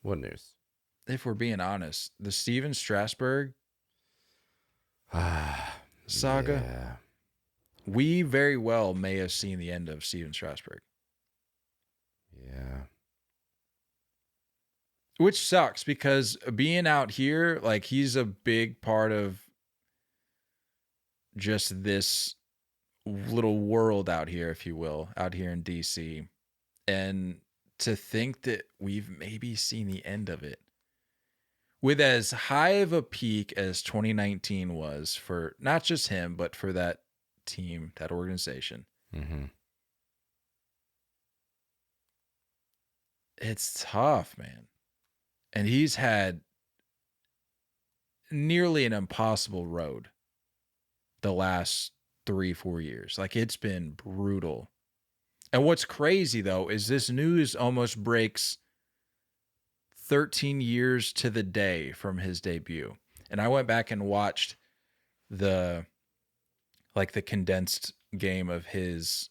What news? If we're being honest, the Steven Strasburg saga. Yeah. We very well may have seen the end of Steven Strasburg. Yeah. Which sucks because being out here, like, he's a big part of just this little world out here, if you will, out here in DC. And to think that we've maybe seen the end of it. With as high of a peak as 2019 was for not just him, but for that team, that organization. Mm-hmm. It's tough, man. And he's had nearly an impossible road the last 3-4 years. Like, it's been brutal. And what's crazy, though, is this news almost breaks 13 years to the day from his debut. And I went back and watched the condensed game of his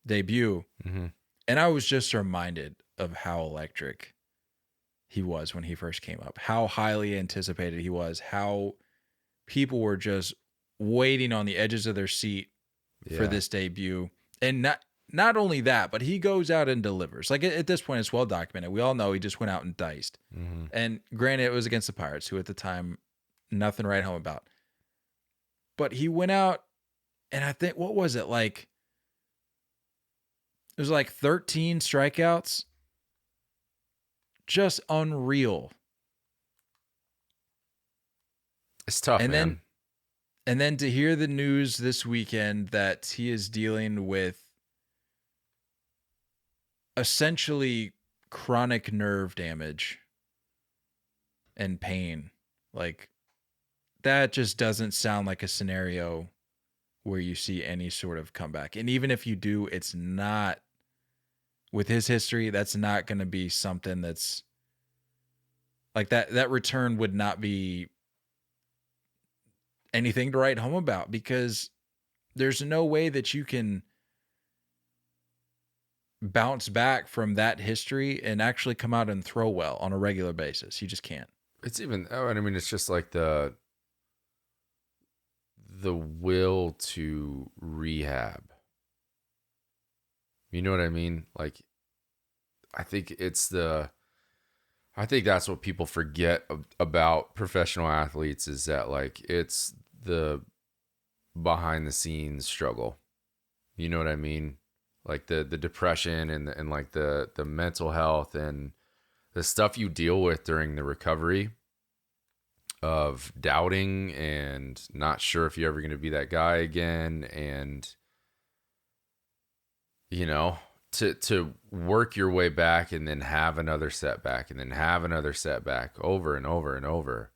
debut. Mm-hmm. And I was just reminded of how electric he was when he first came up, how highly anticipated he was, how people were just waiting on the edges of their seat for this debut. And not only that, but he goes out and delivers. Like, at this point, it's well documented. We all know he just went out and diced. Mm-hmm. And granted, it was against the Pirates, who at the time, nothing to write home about. But he went out, and I think, what was it? Like, it was like 13 strikeouts. Just unreal. It's tough, and man. Then to hear the news this weekend that he is dealing with essentially chronic nerve damage and pain, like, that just doesn't sound like a scenario where you see any sort of comeback. And even if you do, it's not, with his history, that's not going to be something that's like that return would not be anything to write home about, because there's no way that you can bounce back from that history and actually come out and throw well on a regular basis. You just can't. It's even, I mean, it's just like the will to rehab. You know what I mean? Like, I think that's what people forget about professional athletes, is that, like, it's the behind the scenes struggle. You know what I mean? Like the depression and like the mental health and the stuff you deal with during the recovery of doubting and not sure if you're ever going to be that guy again. And, you know, to work your way back and then have another setback and then have another setback over and over and over.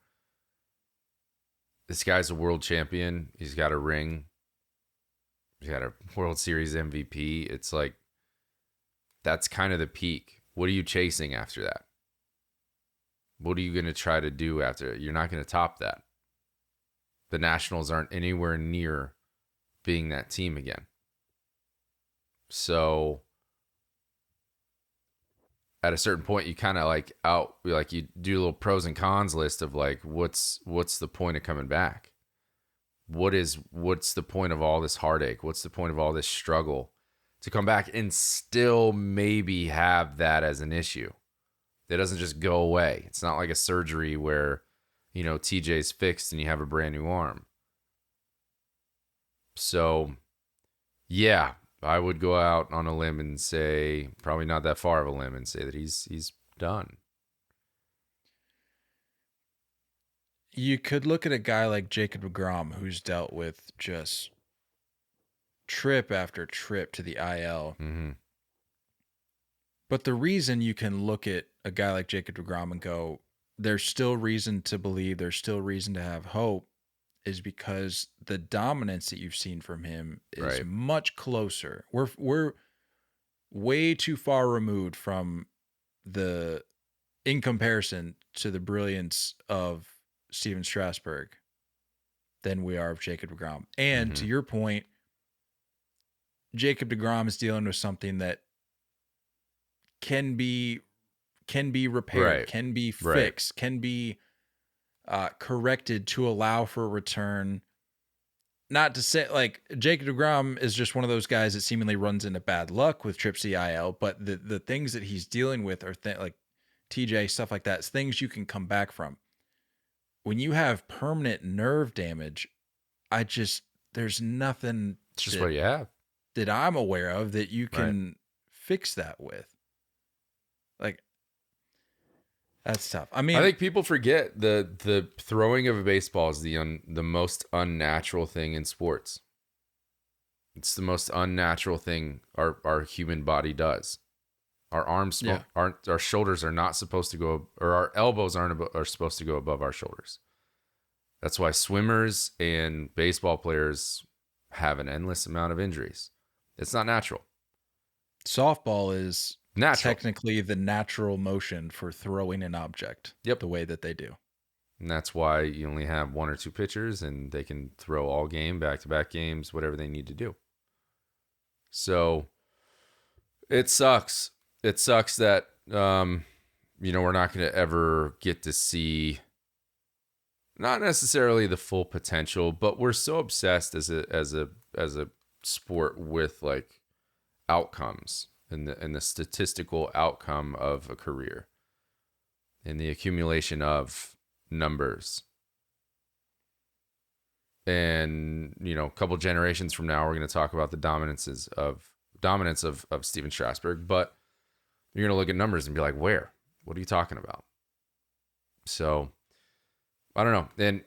This guy's a world champion. He's got a ring. He's got a World Series MVP. It's like, that's kind of the peak. What are you chasing after that? What are you going to try to do after it? You're not going to top that. The Nationals aren't anywhere near being that team again. So at a certain point, you kind of you do a little pros and cons list of like, what's the point of coming back? What's the point of all this heartache? What's the point of all this struggle to come back and still maybe have that as an issue? That doesn't just go away. It's not like a surgery where, you know, TJ's fixed and you have a brand new arm. So, yeah, I would go out on a limb and say, probably not that far of a limb, and say that he's done. You could look at a guy like Jacob deGrom, who's dealt with just trip after trip to the IL. Mm-hmm. But the reason you can look at a guy like Jacob deGrom and go, there's still reason to believe, there's still reason to have hope, is because the dominance that you've seen from him is much closer. We're way too far removed from in comparison to the brilliance of Steven Strasburg than we are of Jacob deGrom. And to your point, Jacob deGrom is dealing with something that can be repaired, can be fixed, can be corrected to allow for a return. Not to say, like, Jacob deGrom is just one of those guys that seemingly runs into bad luck with trips to the IL, but the things that he's dealing with are like TJ, stuff like that. It's things you can come back from. when you have permanent nerve damage, there's nothing It's just what you have. that I'm aware of that you can fix that with. Like, that's tough. I mean, I think people forget the throwing of a baseball is the most unnatural thing in sports. It's the most unnatural thing our human body does. Our arms aren't, our shoulders are not supposed to go, or our elbows are supposed to go above our shoulders. That's why swimmers and baseball players have an endless amount of injuries. It's not natural. Softball is Natural. technically the natural motion for throwing an object. Yep. The way that they do. And that's why you only have 1 or 2 pitchers and they can throw all game, back-to-back games, whatever they need to do. So it sucks. It sucks that, we're not going to ever get to see not necessarily the full potential, but we're so obsessed as a sport with like outcomes and the statistical outcome of a career and the accumulation of numbers. And, a couple generations from now, we're going to talk about the dominance of Steven Strasburg, but you're going to look at numbers and be like, where? What are you talking about? So I don't know. And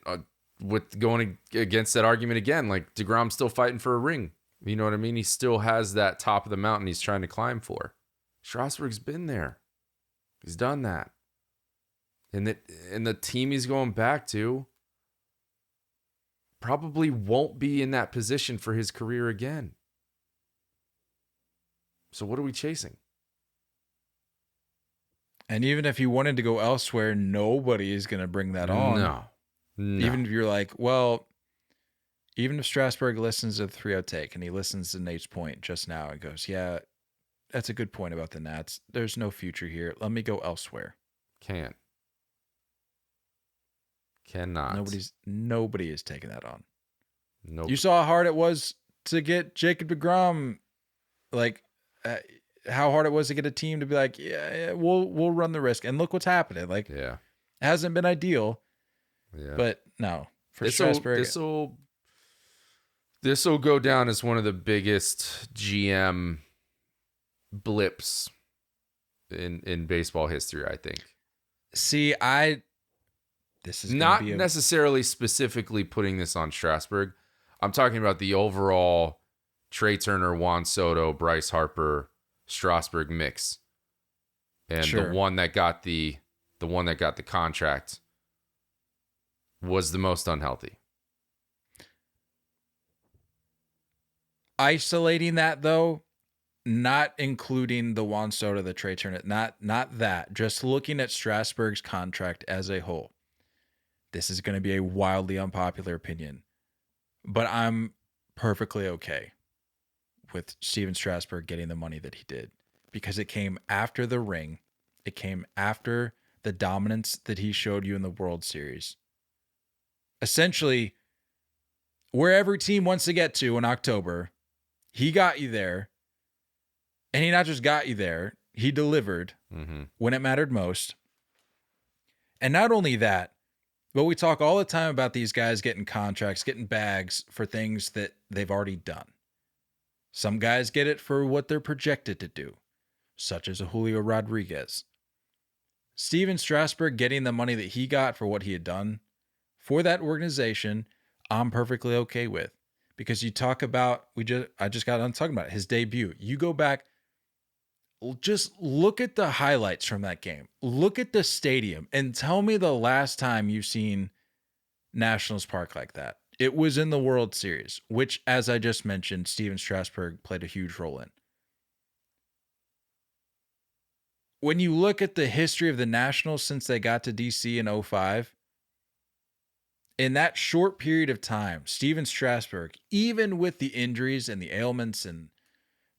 with going against that argument again, like DeGrom's still fighting for a ring. You know what I mean? He still has that top of the mountain he's trying to climb for. Strasburg's been there. He's done that. And the team he's going back to probably won't be in that position for his career again. So what are we chasing? And even if you wanted to go elsewhere, nobody is going to bring that on. No. Even if you're like, well, even if Strasburg listens to the 3-0 take and he listens to Nate's point just now and goes, yeah, that's a good point about the Nats. There's no future here. Let me go elsewhere. Cannot. Nobody is taking that on. Nope. You saw how hard it was to get Jacob deGrom, like how hard it was to get a team to be like, yeah, we'll run the risk. And look what's happening. Like, yeah, it hasn't been ideal. Yeah. But no, for Strasburg, this will go down as one of the biggest GM blips in baseball history, I think. See, this is not necessarily specifically putting this on Strasburg. I'm talking about the overall Trey Turner, Juan Soto, Bryce Harper, Strasburg mix, and the one that got the contract was the most unhealthy. Isolating that though, not including the Juan Soto, the Trey Turner, not that. Just looking at Strasburg's contract as a whole. This is going to be a wildly unpopular opinion, but I'm perfectly okay with Steven Strasburg getting the money that he did because it came after the ring. It came after the dominance that he showed you in the World Series. Essentially, where every team wants to get to in October, he got you there. And he not just got you there, he delivered when it mattered most. And not only that, but we talk all the time about these guys getting contracts, getting bags for things that they've already done. Some guys get it for what they're projected to do, such as a Julio Rodriguez. Steven Strasburg getting the money that he got for what he had done for that organization, I'm perfectly okay with. Because you talk about, I just got done talking about it, his debut. You go back, just look at the highlights from that game. Look at the stadium and tell me the last time you've seen Nationals Park like that. It was in the World Series, which, as I just mentioned, Steven Strasburg played a huge role in. When you look at the history of the Nationals since they got to DC in 2005, in that short period of time, Steven Strasburg, even with the injuries and the ailments and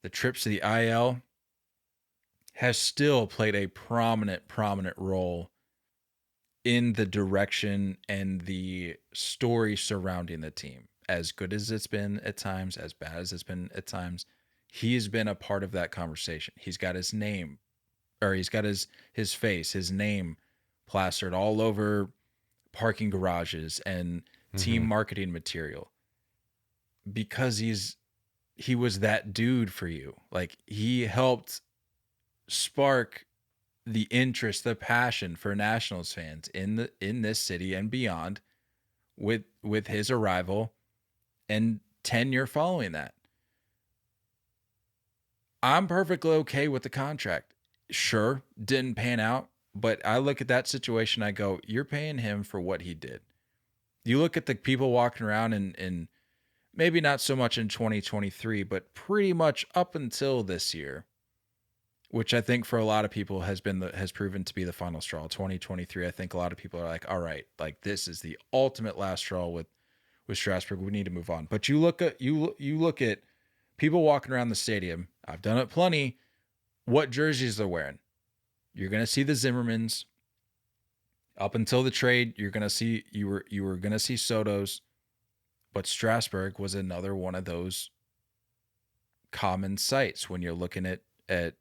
the trips to the IL, has still played a prominent role in the direction and the story surrounding the team. As good as it's been at times, as bad as it's been at times, he's been a part of that conversation. He's got his name, or he's got his face, his name plastered all over parking garages and team marketing material because he was that dude for you. Like, he helped spark the interest, the passion for Nationals fans in this city and beyond with his arrival and tenure following that. I'm perfectly okay with the contract. Sure, didn't pan out, but I look at that situation, I go, you're paying him for what he did. You look at the people walking around and maybe not so much in 2023, but pretty much up until this year, which I think for a lot of people has proven to be the final straw. 2023, I think a lot of people are like, all right, like this is the ultimate last straw with Strasburg. We need to move on. But you look at people walking around the stadium. I've done it plenty. What jerseys they're wearing? You're gonna see the Zimmermans. Up until the trade, you were gonna see Soto's, but Strasburg was another one of those common sights when you're looking at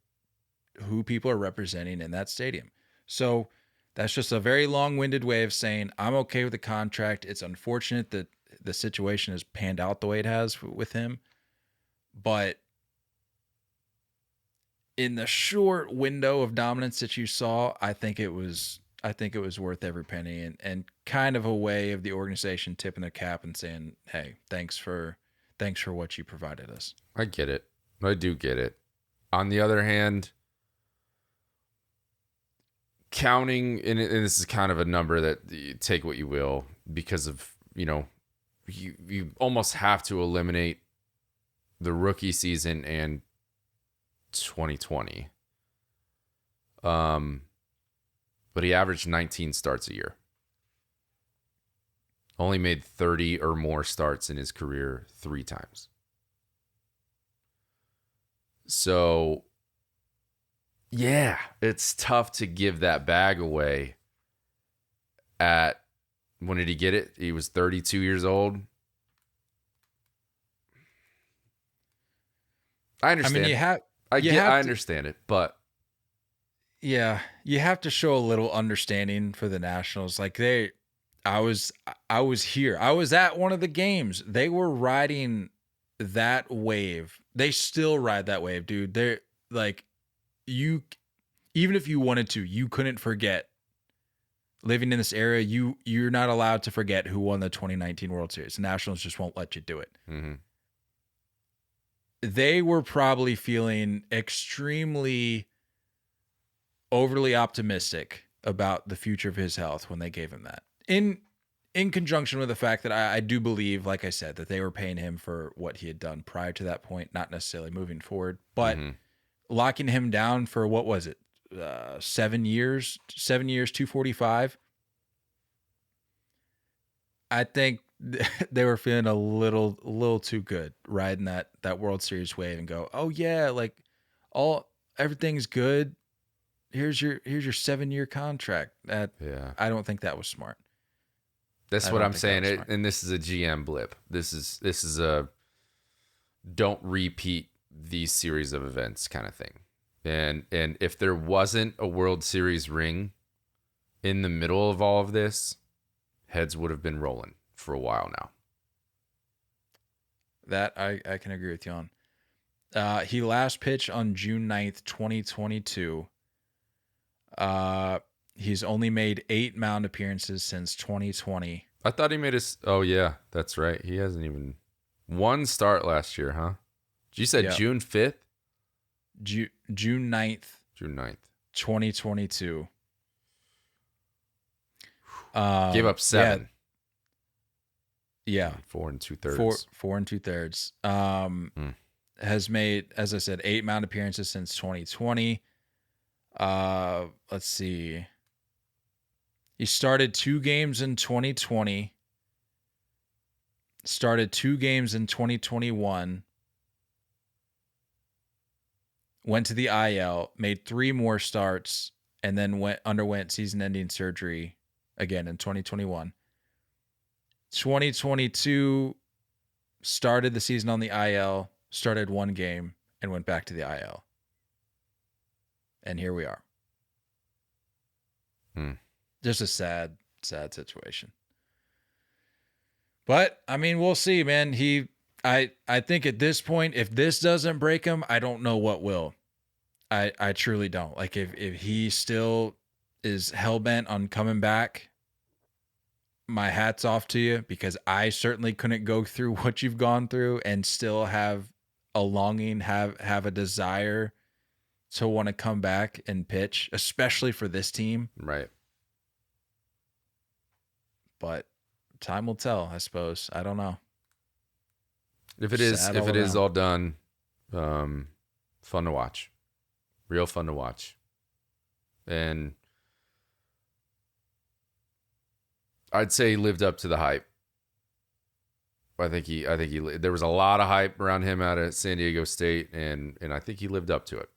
who people are representing in that stadium. So that's just a very long-winded way of saying I'm okay with the contract. It's unfortunate that the situation has panned out the way it has with him, but in the short window of dominance that you saw, I think it was worth every penny, and kind of a way of the organization tipping their cap and saying, hey, thanks for what you provided us. I get it. I do get it. On the other hand, counting, and this is kind of a number that you take what you will, because of, you almost have to eliminate the rookie season and 2020. But he averaged 19 starts a year. Only made 30 or more starts in his career 3 times. So, yeah, it's tough to give that bag away when did he get it? He was 32 years old. I understand. I understand it, but yeah, you have to show a little understanding for the Nationals. Like I was here. I was at one of the games. They were riding that wave. They still ride that wave, dude. They're like, even if you wanted to, you couldn't forget. Living in this area, you're not allowed to forget who won the 2019 World Series. The Nationals just won't let you do it. Mm-hmm. They were probably feeling extremely overly optimistic about the future of his health when they gave him that. In conjunction with the fact that I do believe, like I said, that they were paying him for what he had done prior to that point, not necessarily moving forward, but locking him down for, what was it? 7 years, 245. I think they were feeling a little too good riding that World Series wave and go, oh yeah, like everything's good. Here's your 7-year contract. I don't think that was smart. That's what I'm saying. And this is a GM blip. This is a don't repeat these series of events kind of thing. And if there wasn't a World Series ring in the middle of all of this, heads would have been rolling for a while now. That I can agree with you on. He last pitched on June 9th, 2022. He's only made 8 mound appearances since 2020. I thought he made oh yeah, that's right. He hasn't even one start last year, huh? You said June 5th? June 9th. June 9th. 2022. Gave up 7. Yeah. 4 2/3. 4 2/3. Has made, as I said, 8 mound appearances since 2020. Let's see. He started 2 games in 2020. Started 2 games in 2021. Went to the IL, made 3 more starts, and then underwent season-ending surgery again in 2021. 2022 started the season on the IL, started 1 game, and went back to the IL. And here we are. Just a sad Sad situation. But I mean, we'll see, man. I think at this point, if this doesn't break him, I don't know what will. I truly don't. Like if he still is hell-bent on coming back, my hat's off to you, because I certainly couldn't go through what you've gone through and still have a longing, have a desire to want to come back and pitch, especially for this team. Right. But time will tell, I suppose. I don't know. If it is all done, fun to watch. Real fun to watch. And I'd say he lived up to the hype. I think there was a lot of hype around him out of San Diego State, and I think he lived up to it.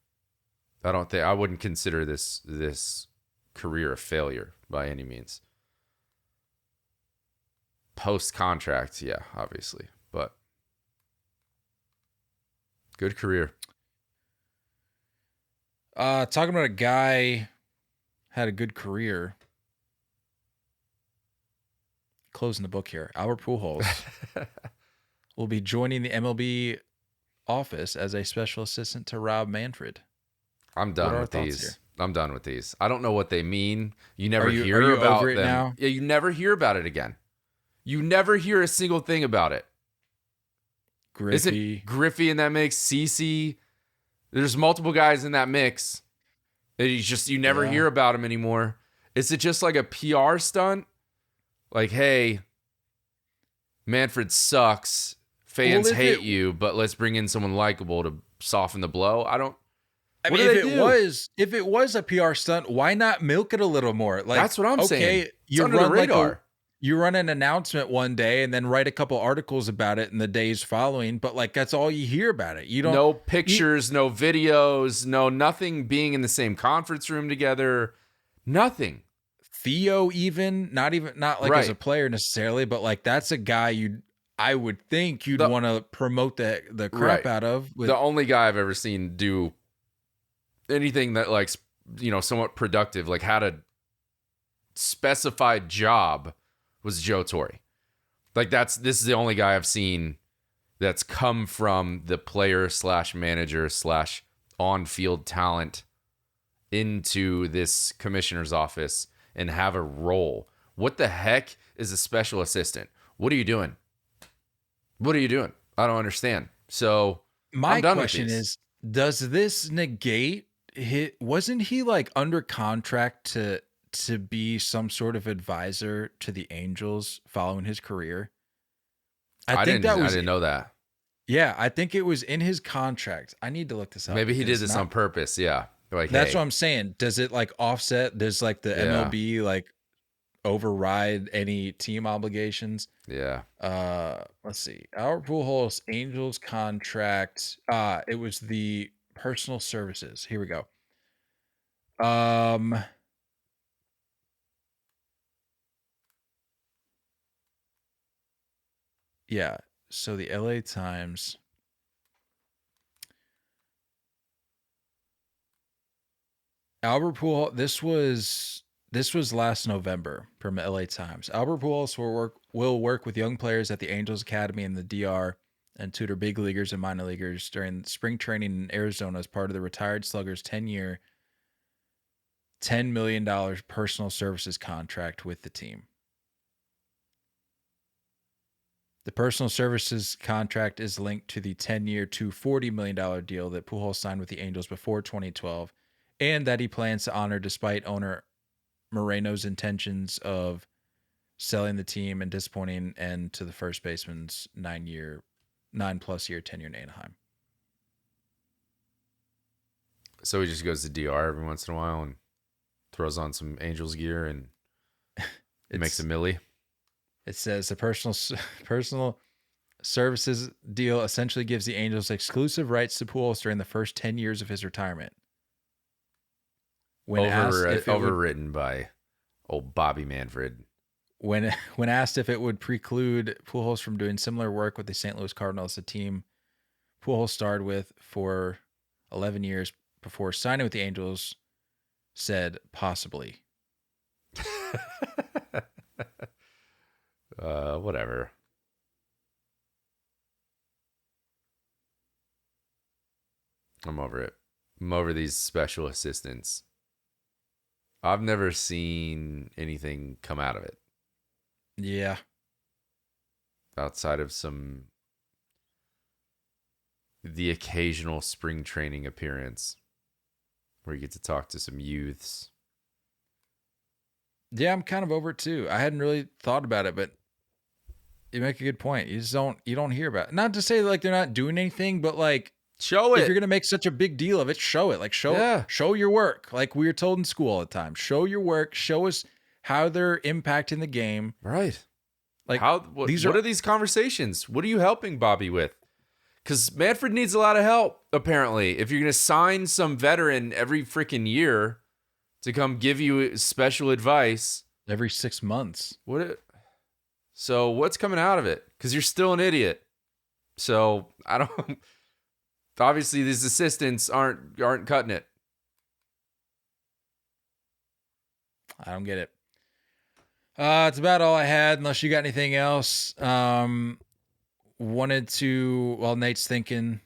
I wouldn't consider this career a failure by any means. Post contract, yeah, obviously, but good career. Talking about a guy had a good career. Closing the book here. Albert Pujols will be joining the MLB office as a special assistant to Rob Manfred. I'm done with these. I'm done with these. I don't know what they mean. You never hear about them. Now? Yeah, you never hear about it again. You never hear a single thing about it. Griffey in that mix, CC. There's multiple guys in that mix. You never hear about him anymore. Is it just like a PR stunt? Like, hey, Manfred sucks. Fans hate you, but let's bring in someone likable to soften the blow. If it was a PR stunt, why not milk it a little more? Like, that's what I'm saying. You run the radar. You run an announcement one day and then write a couple articles about it in the days following, but like that's all you hear about it. You don't no pictures, no videos, nothing being in the same conference room together. Nothing. Theo not as a player necessarily, but like that's a guy I would think you'd want to promote the crap out of. The only guy I've ever seen do anything that like, somewhat productive, like had a specified job, was Joe Torre. Like this is the only guy I've seen that's come from the player / manager / on-field talent into this commissioner's office and have a role. What the heck is a special assistant? What are you doing? I don't understand. So my question is, does this negate wasn't he like under contract to be some sort of advisor to the Angels following his career? I didn't know that. Yeah, I think it was in his contract. I need to look this up. Maybe he did this on purpose. Yeah. Like, that's what I'm saying. Does it like offset? Does like the MLB like override any team obligations? Yeah. Let's see. Albert Pujols Angels contract. It was the personal services. Here we go. Yeah. So the LA Times. Albert Pujols. This was last November from LA Times. Albert Pujols will work with young players at the Angels Academy in the DR and tutor big leaguers and minor leaguers during spring training in Arizona as part of the retired slugger's 10-year, $10 million personal services contract with the team. The personal services contract is linked to the 10-year, $240 million deal that Pujols signed with the Angels before 2012, and that he plans to honor despite owner Moreno's intentions of selling the team and disappointing end to the first baseman's 9+ year tenure in Anaheim. So he just goes to DR every once in a while and throws on some Angels gear and makes a milli. It says the personal services deal essentially gives the Angels exclusive rights to Pujols during the first 10 years of his retirement. Overwritten by old Bobby Manfred. When asked if it would preclude Pujols from doing similar work with the St. Louis Cardinals, the team Pujols starred with for 11 years before signing with the Angels, said possibly. Whatever. I'm over it. I'm over these special assistants. I've never seen anything come out of it. Yeah. Outside of the occasional spring training appearance where you get to talk to some youths. Yeah, I'm kind of over it too. I hadn't really thought about it, but you make a good point. You don't hear about it. Not to say like they're not doing anything, but like Show it. if you're going to make such a big deal of it, show it. Like show your work. Like we were told in school all the time. Show your work. Show us how they're impacting the game. Right. Like what are these conversations? What are you helping Bobby with? Because Manfred needs a lot of help, apparently. If you're going to sign some veteran every freaking year to come give you special advice. Every 6 months. So what's coming out of it? Because you're still an idiot. So I don't... Obviously, these assistants aren't cutting it. I don't get it. It's about all I had, unless you got anything else. Wanted to, while Nate's thinking,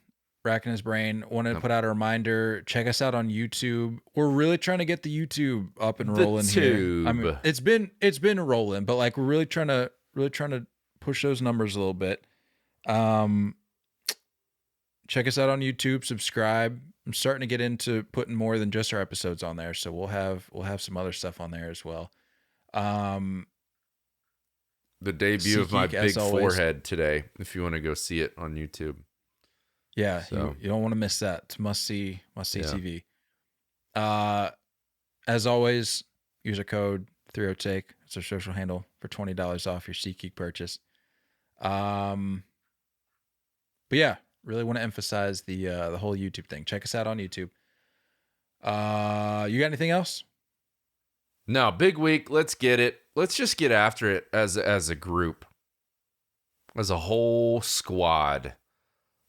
racking his brain, wanted to put out a reminder. Check us out on YouTube. We're really trying to get the YouTube up and rolling here. I mean, it's been rolling, but like we're really trying to push those numbers a little bit. Check us out on YouTube. Subscribe. I'm starting to get into putting more than just our episodes on there, so we'll have some other stuff on there as well. The debut of my big forehead today, if you want to go see it on YouTube. Yeah, so. you don't want to miss that. It's must see TV. As always, use our code 30take. It's our social handle for $20 off your SeatGeek purchase. But yeah, really want to emphasize the whole YouTube thing. Check us out on YouTube. You got anything else? No, big week. Let's get it. Let's just get after it as a group, as a whole squad.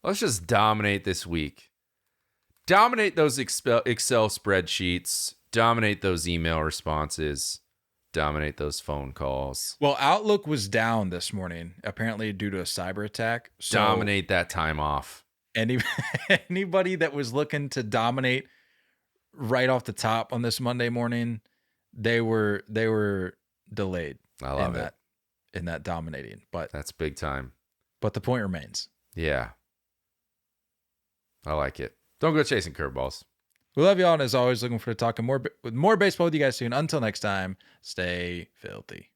Let's just dominate this week. Dominate those Excel spreadsheets. Dominate those email responses. Dominate those phone calls. Well, Outlook was down this morning, apparently due to a cyber attack. So dominate that time off. Anybody that was looking to dominate right off the top on this Monday morning, they were delayed. I love it in that dominating, but that's big time. But the point remains. Yeah, I like it. Don't go chasing curveballs. We love y'all, and as always, looking forward to talking more baseball with you guys soon. Until next time, stay filthy.